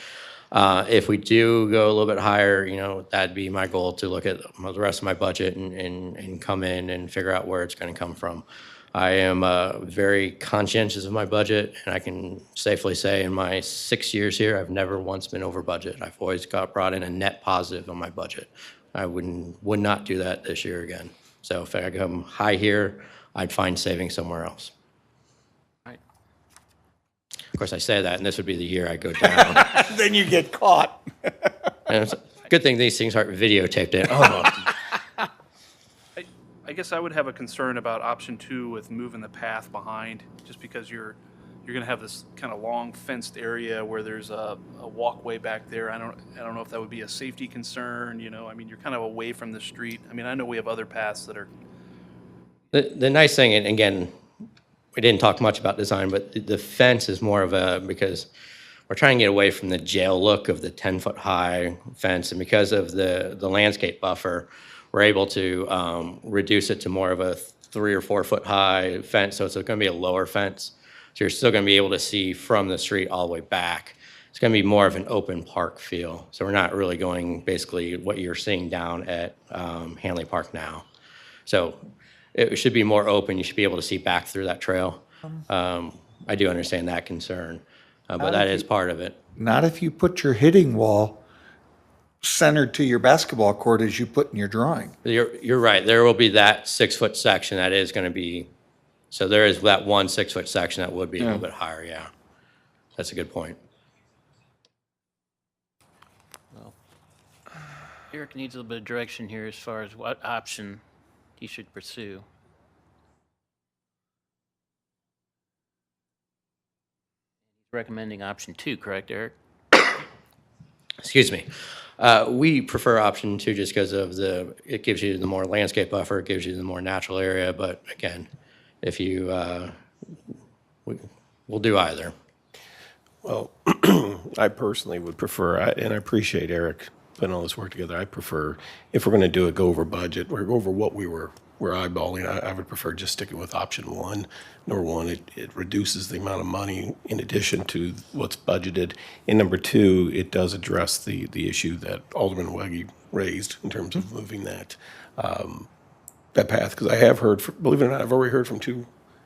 If we do go a little bit higher, that'd be my goal, to look at the rest of my budget and come in and figure out where it's going to come from. I am very conscientious of my budget, and I can safely say in my 6 years here, I've never once been over budget. I've always brought in a net positive on my budget. I would not do that this year again. So if I come high here, I'd find savings somewhere else. Right. Of course, I say that, and this would be the year I go down. Then you get caught. And it's a good thing these things aren't videotaped in. Oh, I guess I would have a concern about option 2 with moving the path behind, just because you're going to have this kind of long fenced area where there's a walkway back there. I don't know if that would be a safety concern. I mean, you're kind of away from the street. I mean, I know we have other paths that are. The nice thing, and again, we didn't talk much about design, but the fence is more of because we're trying to get away from the jail look of the 10-foot high fence, and because of the landscape buffer, we're able to reduce it to more of a 3 or 4 foot high fence. So it's going to be a lower fence. So you're still going to be able to see from the street all the way back. It's going to be more of an open park feel. So we're not really going basically what you're seeing down at Hanley Park now. So it should be more open. You should be able to see back through that trail. I do understand that concern, but that is part of it. Not if you put your hitting wall centered to your basketball court as you put in your drawing. You're right. There will be that 6-foot section that is going to be, so there is that one 6-foot section that would be a little bit higher, yeah. That's a good point. Well, Eric needs a little bit of direction here as far as what option he should pursue. He's recommending option 2, correct, Eric? Excuse me. We prefer option 2 just because of it gives you the more landscape buffer, it gives you the more natural area, but again, if you, we'll do either. Well, I personally would prefer, and I appreciate Eric putting all this work together, I prefer, if we're going to do it, go over budget, or go over what we're eyeballing, I would prefer just sticking with option 1. Number 1, it reduces the amount of money in addition to what's budgeted. And number 2, it does address the issue that Alderman Weggie raised in terms of moving that path. Because I have heard, believe it or not, I've already heard from 2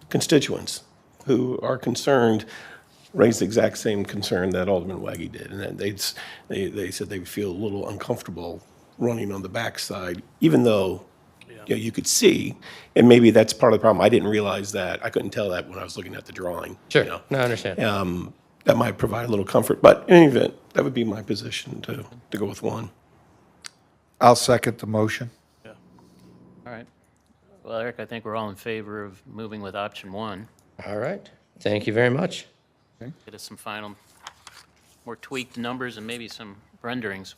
constituents who are concerned, raised the exact same concern that Alderman Weggie did. And they said they would feel a little uncomfortable running on the backside, even though you could see, and maybe that's part of the problem. I didn't realize that. I couldn't tell that when I was looking at the drawing. Sure. No, I understand. That might provide a little comfort, but in any event, that would be my position to go with 1. I'll second the motion. All right. Well, Eric, I think we're all in favor of moving with option 1. All right. Thank you very much. Get us some final, more tweaked numbers and maybe some renderings.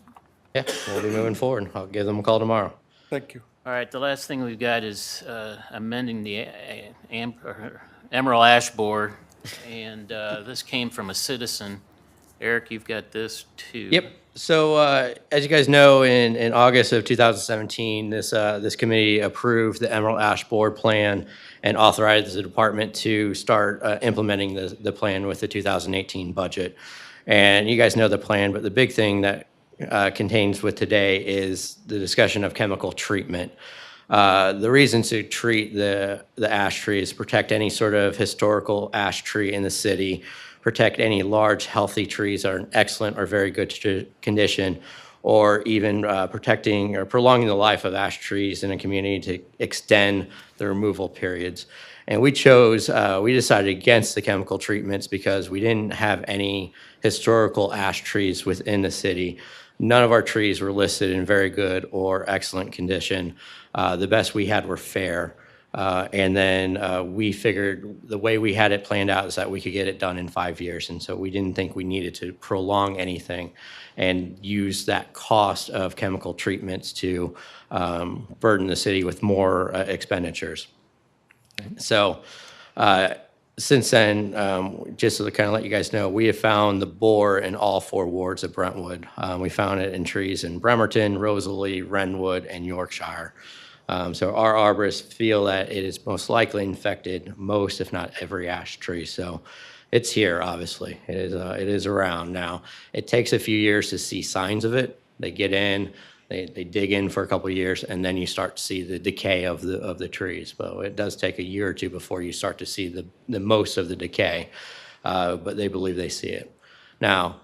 Yeah, we'll be moving forward. I'll give them a call tomorrow. Thank you. All right, the last thing we've got is amending the Emerald Ash Board, and this came from a citizen. Eric, you've got this too. Yep. So as you guys know, in August of 2017, this committee approved the Emerald Ash Board plan and authorized the department to start implementing the plan with the 2018 budget. And you guys know the plan, but the big thing that contains with today is the discussion of chemical treatment. The reason to treat the ash tree is protect any sort of historical ash tree in the city, protect any large healthy trees that are in excellent or very good condition, or even protecting or prolonging the life of ash trees in a community to extend the removal periods. And we decided against the chemical treatments because we didn't have any historical ash trees within the city. None of our trees were listed in very good or excellent condition. The best we had were fair. And then we figured the way we had it planned out is that we could get it done in 5 years. And so we didn't think we needed to prolong anything and use that cost of chemical treatments to burden the city with more expenditures. So since then, just to kind of let you guys know, we have found the borer in all 4 wards of Brentwood. We found it in trees in Bremerton, Rosalie, Wrenwood, and Yorkshire. So our arborists feel that it is most likely infected most, if not every ash tree. So it's here, obviously. It is around now. It takes a few years to see signs of it. They get in, they dig in for a couple of years, and then you start to see the decay of the trees. But it does take a year or two before you start to see the most of the decay. But they believe they see it. Now,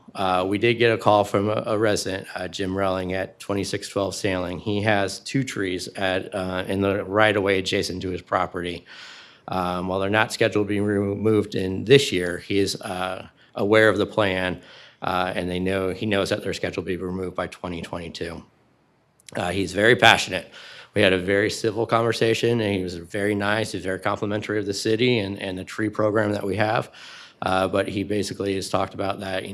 we did get a call from a resident, Jim Relling at 2612 Sailing. He has 2 trees in the right-of-way adjacent to his property. While they're not scheduled to be removed in this year, he is aware of the plan, and he knows that they're scheduled to be removed by 2022. He's very passionate. We had a very civil conversation, and he was very nice. He's very complimentary of the city and the tree program that we have. But he basically has talked about that,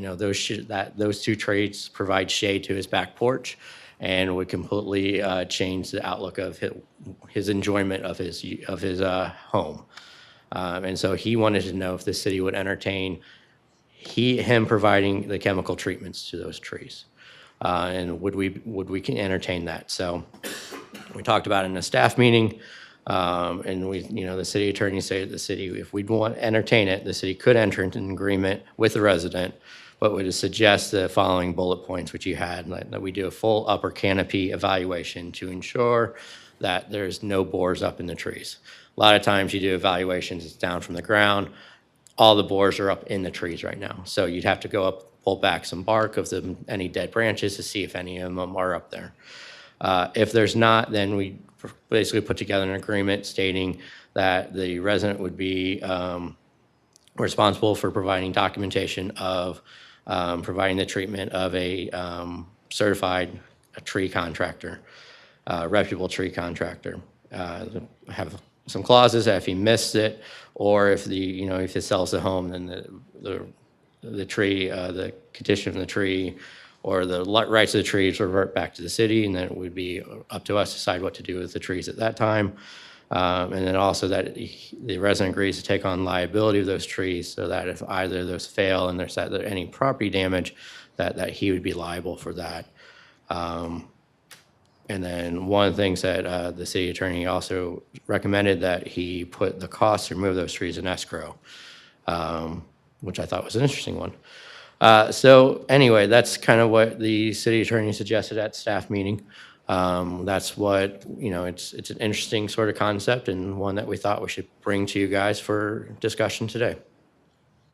those 2 trees provide shade to his back porch and would completely change the outlook of his enjoyment of his home. And so he wanted to know if the city would entertain him providing the chemical treatments to those trees. And would we entertain that? So we talked about it in a staff meeting. And the city attorney said the city, if we'd want to entertain it, the city could enter into an agreement with the resident, but would suggest the following bullet points, which you had, that we do a full upper canopy evaluation to ensure that there's no borers up in the trees. A lot of times you do evaluations, it's down from the ground. All the borers are up in the trees right now. So you'd have to go up, pull back some bark of any dead branches to see if any of them are up there. If there's not, then we basically put together an agreement stating that the resident would be responsible for providing documentation of providing the treatment of a certified tree contractor, reputable tree contractor. Have some clauses that if he missed it, or if if he sells the home, then the tree, the condition of the tree, or the rights of the trees revert back to the city, and then it would be up to us to decide what to do with the trees at that time. And then also that the resident agrees to take on liability of those trees, so that if either of those fail and there's any property damage, that he would be liable for that. And then one of the things that the city attorney also recommended that he put the cost to remove those trees in escrow, which I thought was an interesting one. So anyway, that's kind of what the city attorney suggested at staff meeting. That's what, it's an interesting sort of concept and one that we thought we should bring to you guys for discussion today.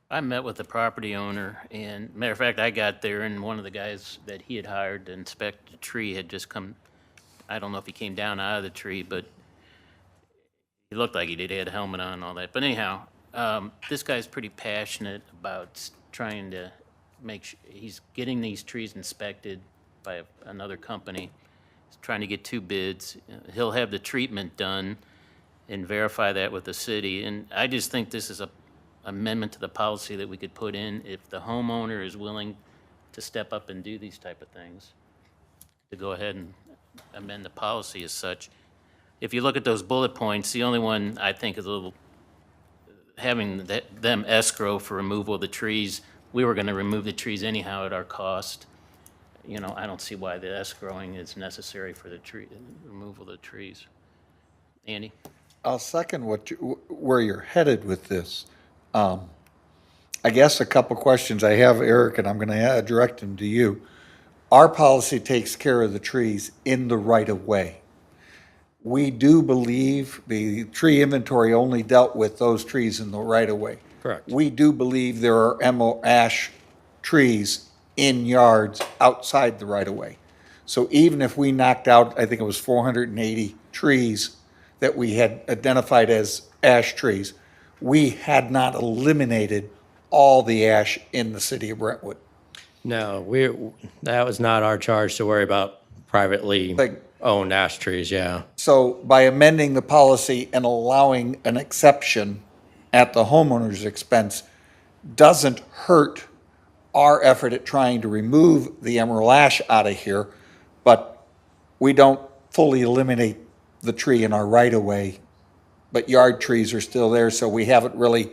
I met with the property owner, and matter of fact, I got there, and one of the guys that he had hired to inspect the tree had just come. I don't know if he came down out of the tree, but he looked like he did. He had a helmet on and all that. But anyhow, this guy's pretty passionate about trying to he's getting these trees inspected by another company. He's trying to get 2 bids. He'll have the treatment done and verify that with the city. And I just think this is a amendment to the policy that we could put in if the homeowner is willing to step up and do these type of things, to go ahead and amend the policy as such. If you look at those bullet points, the only one I think is a little, having them escrow for removal of the trees. We were going to remove the trees anyhow at our cost. I don't see why the escrowing is necessary for the removal of the trees. Andy? I'll second where you're headed with this. I guess a couple questions I have, Eric, and I'm going to direct them to you. Our policy takes care of the trees in the right of way. We do believe the tree inventory only dealt with those trees in the right of way. Correct. We do believe there are ash trees in yards outside the right of way. So even if we knocked out, I think it was 480 trees that we had identified as ash trees, we had not eliminated all the ash in the city of Brentwood. No, that was not our charge to worry about privately Like- owned ash trees, yeah. So by amending the policy and allowing an exception at the homeowner's expense doesn't hurt our effort at trying to remove the emerald ash out of here, but we don't fully eliminate the tree in our right-of-way, but yard trees are still there, so we haven't really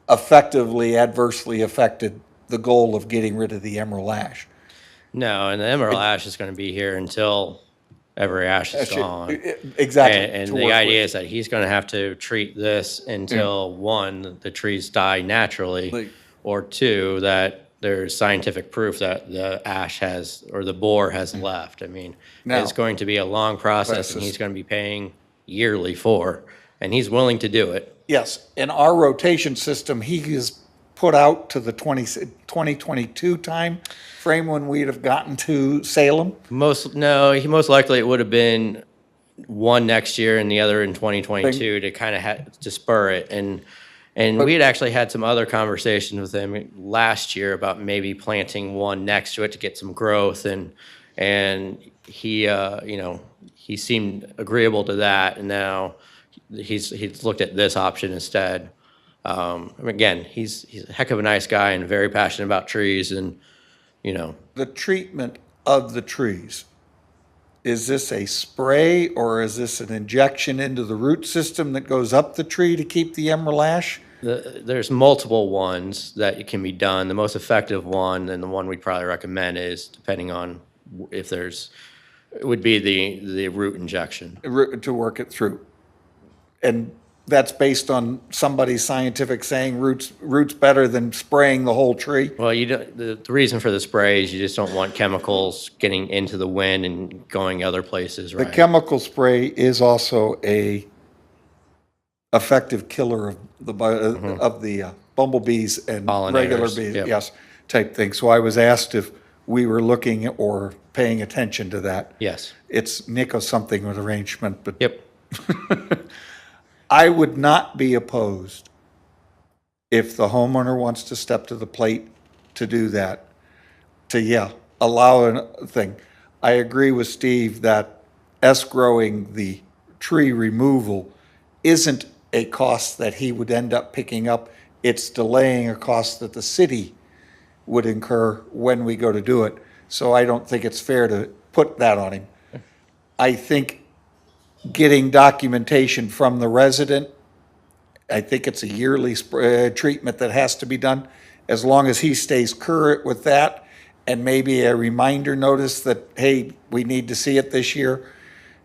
effectively adversely affected the goal of getting rid of the emerald ash. No, and the emerald ash is going to be here until every ash is gone. Exactly. And to the work idea with. is that he's going to have to treat this until, one, the trees die naturally, Like- or two, that there's scientific proof that the ash has, or the borer has left. I mean, Now- it's going to be a long process, and he's going to be paying yearly for, and he's willing to do it. Yes, in our rotation system, he is put out to the 2022 time frame when we'd have gotten to Salem. Most likely it would have been one next year and the other in 2022 to kind of to spur it. And we had actually had some other conversations with him last year about maybe planting one next to it to get some growth, and he he seemed agreeable to that, and now he's looked at this option instead. Again, he's a heck of a nice guy and very passionate about trees, and The treatment of the trees, is this a spray or is this an injection into the root system that goes up the tree to keep the emerald ash? There's multiple ones that can be done. The most effective one, and the one we'd probably recommend, is depending on if it would be the root injection. To work it through. And that's based on somebody's scientific saying roots better than spraying the whole tree? Well, the reason for the spray is you just don't want chemicals getting into the wind and going other places, The right? chemical spray is also a effective killer of the bumblebees and regular Pollinators, bees, yep. yes, type thing. So I was asked if we were looking or paying attention to that. Yes. It's Nico something with arrangement, but Yep. I would not be opposed if the homeowner wants to step to the plate to do that, to allow a thing. I agree with Steve that escrowing the tree removal isn't a cost that he would end up picking up. It's delaying a cost that the city would incur when we go to do it. So I don't think it's fair to put that on him. I think getting documentation from the resident, I think it's a yearly treatment that has to be done. As long as he stays current with that, and maybe a reminder notice that, hey, we need to see it this year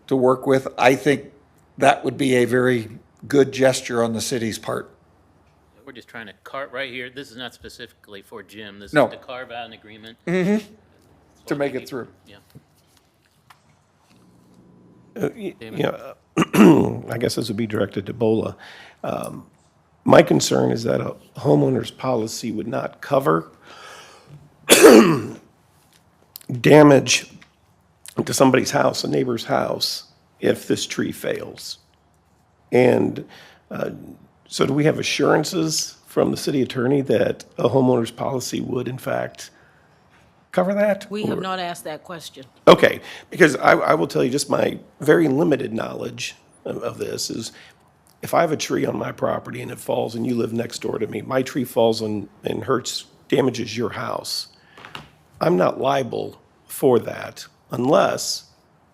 to work with, I think that would be a very good gesture on the city's part. We're just trying to carve right here. This is not specifically for Jim. This No. is to carve out an agreement. To make it through. Yeah. I guess this would be directed to Bola. My concern is that a homeowner's policy would not cover damage to somebody's house, a neighbor's house, if this tree fails. And so do we have assurances from the city attorney that a homeowner's policy would in fact cover that? We have Or- not asked that question. Okay, because I will tell you just my very limited knowledge of this is if I have a tree on my property and it falls and you live next door to me, my tree falls and hurts, damages your house, I'm not liable for that unless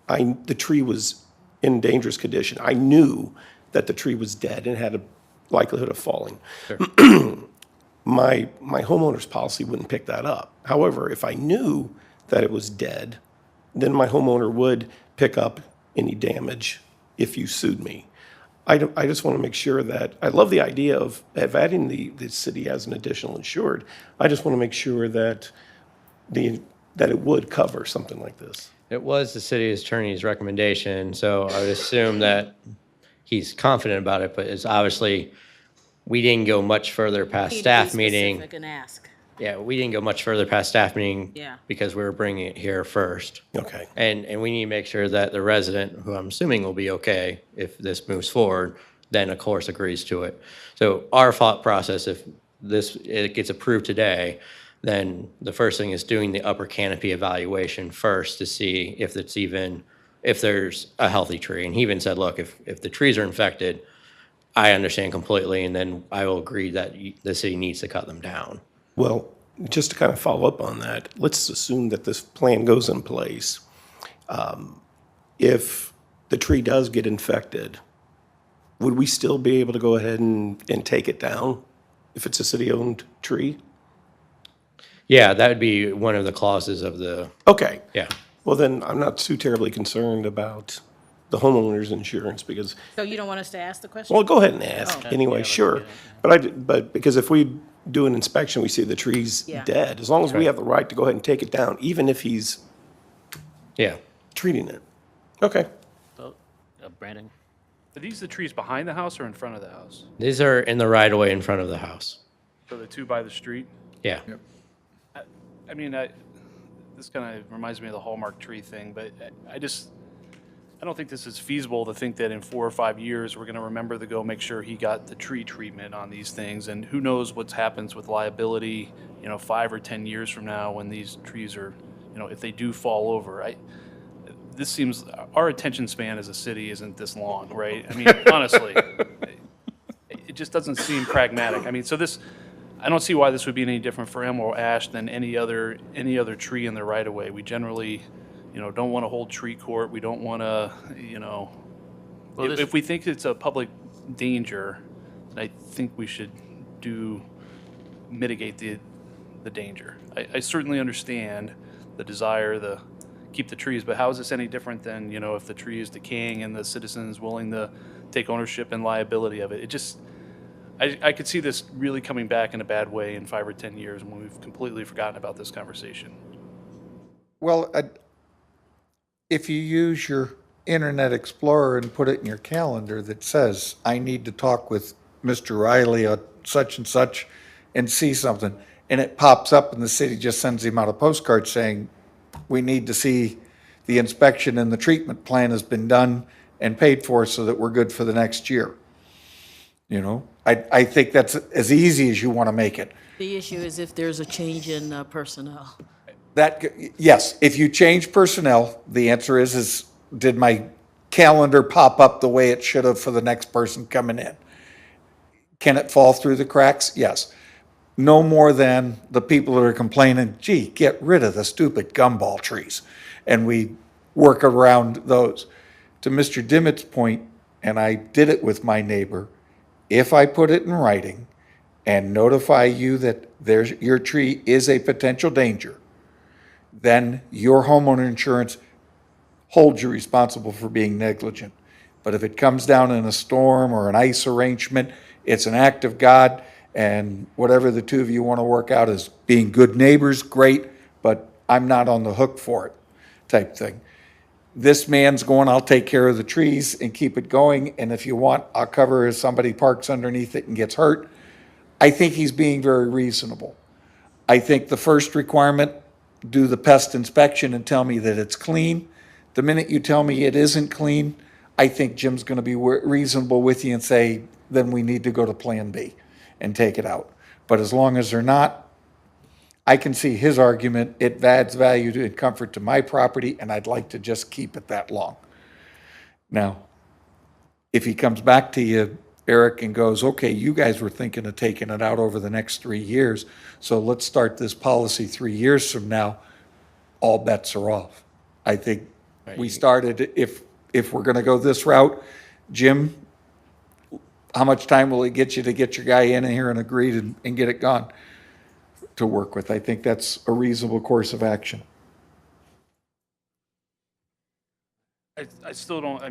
the tree was in dangerous condition. I knew that the tree was dead and had a likelihood of falling. My homeowner's policy wouldn't pick that up. However, if I knew that it was dead, then my homeowner would pick up any damage if you sued me. I just want to make sure that, I love the idea of adding the city as an additional insured. I just want to make sure that that it would cover something like this. It was the city attorney's recommendation, so I would assume that he's confident about it, but it's obviously, we didn't go much further past Need to be staff meeting. specific and ask. Yeah, we didn't go much further past staff meeting. Yeah. Because we were bringing it here first. Okay. And we need to make sure that the resident, who I'm assuming will be okay if this moves forward, then of course agrees to it. So our thought process, if it gets approved today, then the first thing is doing the upper canopy evaluation first to see if if there's a healthy tree. And he even said, look, if the trees are infected, I understand completely, and then I will agree that the city needs to cut them down. Well, just to kind of follow up on that, let's assume that this plan goes in place. If the tree does get infected, would we still be able to go ahead and take it down if it's a city-owned tree? Yeah, that would be one of the clauses of the, Okay. yeah. Well, then I'm not too terribly concerned about the homeowner's insurance because, So you don't want us to ask the question? well, go ahead and ask anyway, sure. But because if we do an inspection, we see the tree's Yeah. dead, as long as we have the right to go ahead and take it down, even if he's Yeah. treating it. Okay. Vote. Brandon? Are these the trees behind the house or in front of the house? These are in the right of way in front of the house. So the two by the street? Yeah. I mean, this kind of reminds me of the Hallmark tree thing, but I don't think this is feasible to think that in 4 or 5 years, we're going to remember to go make sure he got the tree treatment on these things. And who knows what happens with liability, 5 or 10 years from now when these trees are, if they do fall over. This seems, our attention span as a city isn't this long, right? I mean, honestly, it just doesn't seem pragmatic. I mean, I don't see why this would be any different for emerald ash than any other tree in the right of way. We generally, don't want to hold tree court. We don't want to, Well, if we think it's a public danger, I think we should mitigate the danger. I certainly understand the desire to keep the trees, but how is this any different than, if the tree is decaying and the citizen's willing to take ownership and liability of it? It just, I could see this really coming back in a bad way in 5 or 10 years when we've completely forgotten about this conversation. Well, if you use your Internet Explorer and put it in your calendar that says, I need to talk with Mr. Riley on such and see something, and it pops up and the city just sends him out a postcard saying, we need to see the inspection and the treatment plan has been done and paid for so that we're good for the next year. I think that's as easy as you want to make it. The issue is if there's a change in personnel. Yes, if you change personnel, the answer is did my calendar pop up the way it should have for the next person coming in? Can it fall through the cracks? Yes. No more than the people that are complaining, gee, get rid of the stupid gumball trees. And we work around those. To Mr. Dimmitt's point, and I did it with my neighbor, if I put it in writing and notify you that your tree is a potential danger, then your homeowner insurance holds you responsible for being negligent. But if it comes down in a storm or an ice arrangement, it's an act of God, and whatever the two of you want to work out is being good neighbors, great, but I'm not on the hook for it, type thing. This man's going, I'll take care of the trees and keep it going, and if you want, I'll cover if somebody parks underneath it and gets hurt. I think he's being very reasonable. I think the first requirement, do the pest inspection and tell me that it's clean. The minute you tell me it isn't clean, I think Jim's going to be reasonable with you and say, then we need to go to Plan B and take it out. But as long as they're not, I can see his argument. It adds value and comfort to my property, and I'd like to just keep it that long. Now, if he comes back to you, Eric, and goes, okay, you guys were thinking of taking it out over the next 3 years, so let's start this policy 3 years from now, all bets are off. I think we started, if we're gonna go this route, Jim, how much time will it get you to get your guy in here and agreed and get it gone to work with? I think that's a reasonable course of action. I still don't, I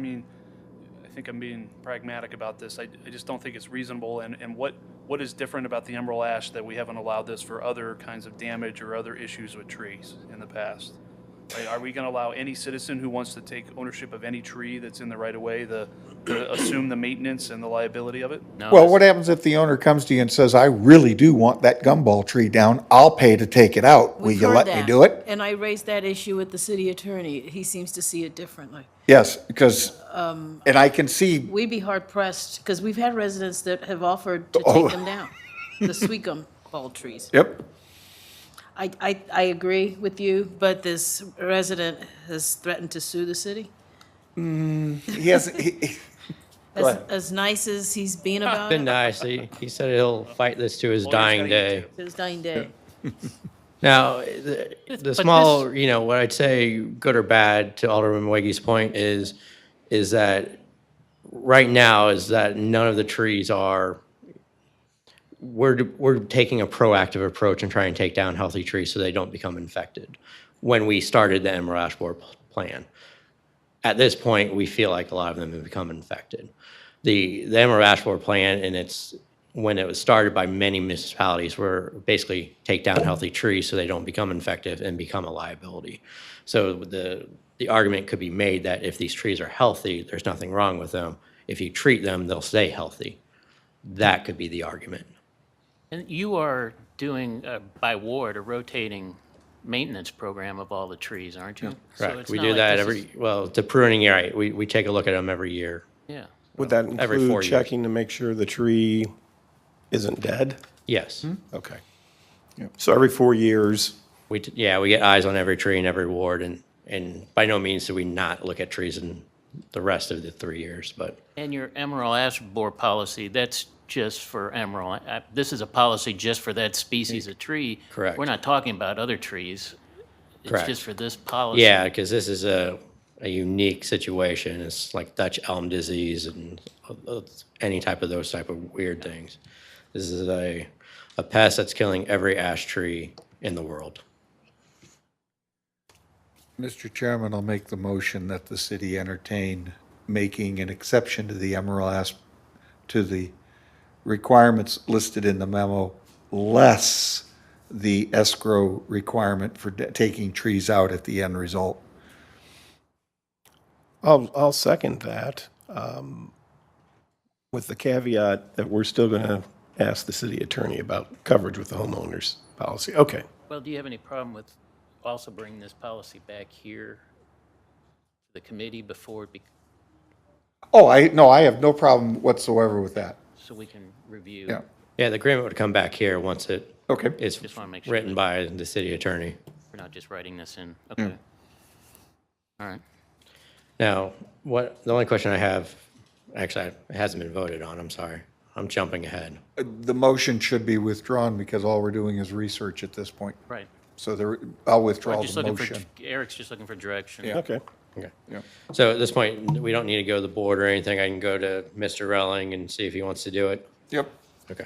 think I'm being pragmatic about this. I just don't think it's reasonable. And what is different about the emerald ash that we haven't allowed this for other kinds of damage or other issues with trees in the past? Right? Are we going to allow any citizen who wants to take ownership of any tree that's in the right of way to assume the maintenance and the liability of it? No, Well, this- what happens if the owner comes to you and says, I really do want that gumball tree down, I'll pay to take it out, will We've you heard let me that, do it? And I raised that issue with the city attorney. He seems to see it differently. Yes, because, and I can see, We'd be hard pressed, because we've had residents that have offered to Oh. take them down, the sweet gumball trees. yep, I agree with you, but this resident has threatened to sue the city. he hasn't, As nice as he's been about Been it, nice. He said he'll fight this to his Well, he's dying gotta get day. to. to his dying day. Now, the But small, you know, what I'd say, good or bad, to Alderman Wegge's point is that right now is that none of the trees are, we're taking a proactive approach and trying to take down healthy trees so they don't become infected. When we started the Emerald Ash Borer plan, at this point, we feel like a lot of them have become infected. The Emerald Ash Borer plan, and it's when it was started by many municipalities, were basically take down healthy trees so they don't become infected and become a liability. So the argument could be made that if these trees are healthy, there's nothing wrong with them. If you treat them, they'll stay healthy. That could be the argument. And you are doing, by ward, a rotating maintenance program of all the trees, aren't you? So Correct. it's We not do like that this every, is- well, the pruning, you're right. We take a look at them every year. Yeah. Would that Every 4 include years. checking to make sure the tree isn't dead? Yes. Okay. So every 4 years, We get eyes on every tree in every ward, and by no means do we not look at trees in the rest of the 3 years, but And your emerald ash borer policy, that's just for emerald. This is a policy just for that species of tree. Correct. We're not talking about other trees. It's Correct. just for this policy. yeah, because this is a unique situation. It's like Dutch elm disease and any type of those type of weird things. This is a pest that's killing every ash tree in the world. Mr. Chairman, I'll make the motion that the city entertain making an exception to the Emerald Ash, to the requirements listed in the memo, less the escrow requirement for taking trees out at the end result. I'll second that, with the caveat that we're still going to ask the city attorney about coverage with the homeowners policy. Okay. Well, do you have any problem with also bringing this policy back here to the committee before it Oh, I have no problem whatsoever with that. so we can review? Yeah. Yeah, the agreement would come back here once it Okay. is Just wanna make sure written that- by the city attorney. We're not just writing this in. Okay. All right. Now, the only question I have, actually, it hasn't been voted on, I'm sorry. I'm jumping ahead. The motion should be withdrawn because all we're doing is research at this point. Right. So I'll We're withdraw just the looking for, motion. Eric's just looking for direction. Okay. Okay. Yeah. So at this point, we don't need to go to the board or anything. I can go to Mr. Relling and see if he wants to do it. Yep. Okay.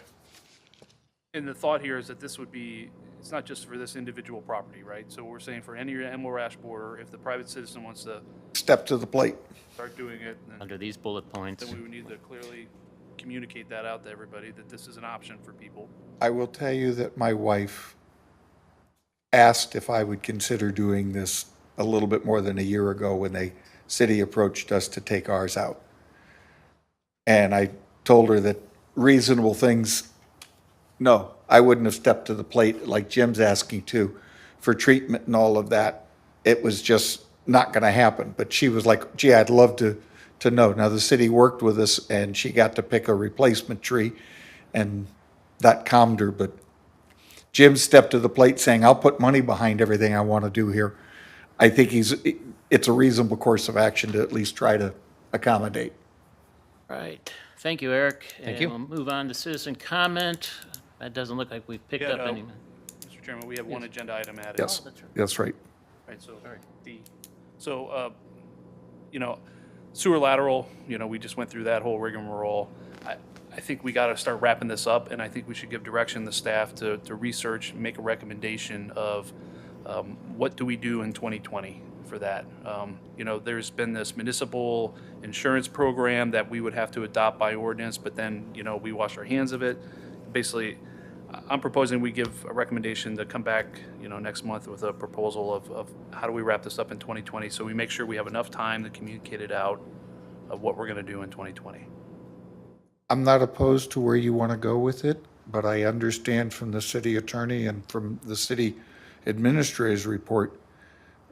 And the thought here is that this would be, it's not just for this individual property, right? So we're saying for any emerald ash borer, if the private citizen wants to Step to the plate. start doing it, Under these bullet points. then we would need to clearly communicate that out to everybody, that this is an option for people. I will tell you that my wife asked if I would consider doing this a little bit more than a year ago when the city approached us to take ours out. And I told her that reasonable things, no, I wouldn't have stepped to the plate like Jim's asking to for treatment and all of that. It was just not going to happen. But she was like, gee, I'd love to know. Now, the city worked with us and she got to pick a replacement tree and that calmed her. But Jim stepped to the plate saying, I'll put money behind everything I want to do here. I think it's a reasonable course of action to at least try to accommodate. Right. Thank you, Eric. Thank you. And we'll move on to citizen comment. That doesn't look like we've picked Yeah, up any. Mr. Chairman, we have one agenda item added. Yes, that's right. that's right. Right, so sewer lateral, we just went through that whole rigmarole. I think we got to start wrapping this up, and I think we should give direction to staff to research, make a recommendation of what do we do in 2020 for that. There's been this municipal insurance program that we would have to adopt by ordinance, but then, we wash our hands of it. Basically, I'm proposing we give a recommendation to come back, next month with a proposal of how do we wrap this up in 2020, so we make sure we have enough time to communicate it out of what we're going to do in 2020. I'm not opposed to where you want to go with it, but I understand from the city attorney and from the city administrator's report,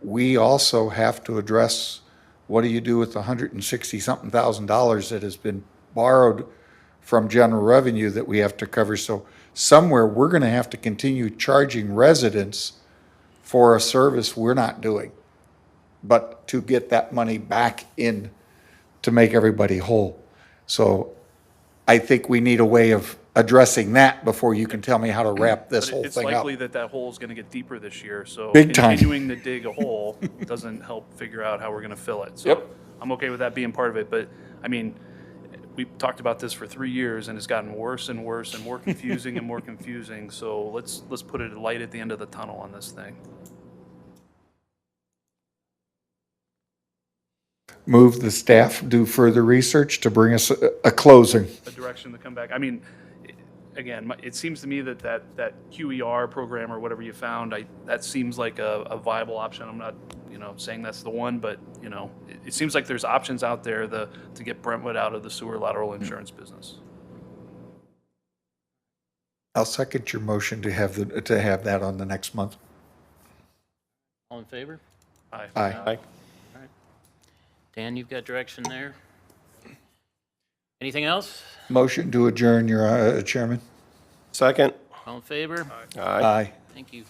we also have to address, what do you do with the $160-something thousand that has been borrowed from general revenue that we have to cover? So somewhere, we're going to have to continue charging residents for a service we're not doing, but to get that money back in to make everybody whole. So I think we need a way of addressing that before you can tell me how to wrap this But whole it's thing up. likely that hole is going to get deeper this year, so Big time. continuing to dig a hole doesn't help figure out how we're going to fill it. So Yep. I'm okay with that being part of it, but I mean, we've talked about this for 3 years and it's gotten worse and worse and more confusing and more confusing. So let's put a light at the end of the tunnel on this thing. Move the staff, do further research to bring us a closing. A direction to come back. I mean, again, it seems to me that QER program or whatever you found, that seems like a viable option. I'm not, saying that's the one, but, it seems like there's options out there to get Brentwood out of the sewer lateral insurance business. I'll second your motion to have that on the next month. All in favor? Aye. Aye. Dan, you've got direction there. Anything else? Motion to adjourn, your Chairman. Second. All in favor? Aye. Aye. Thank you.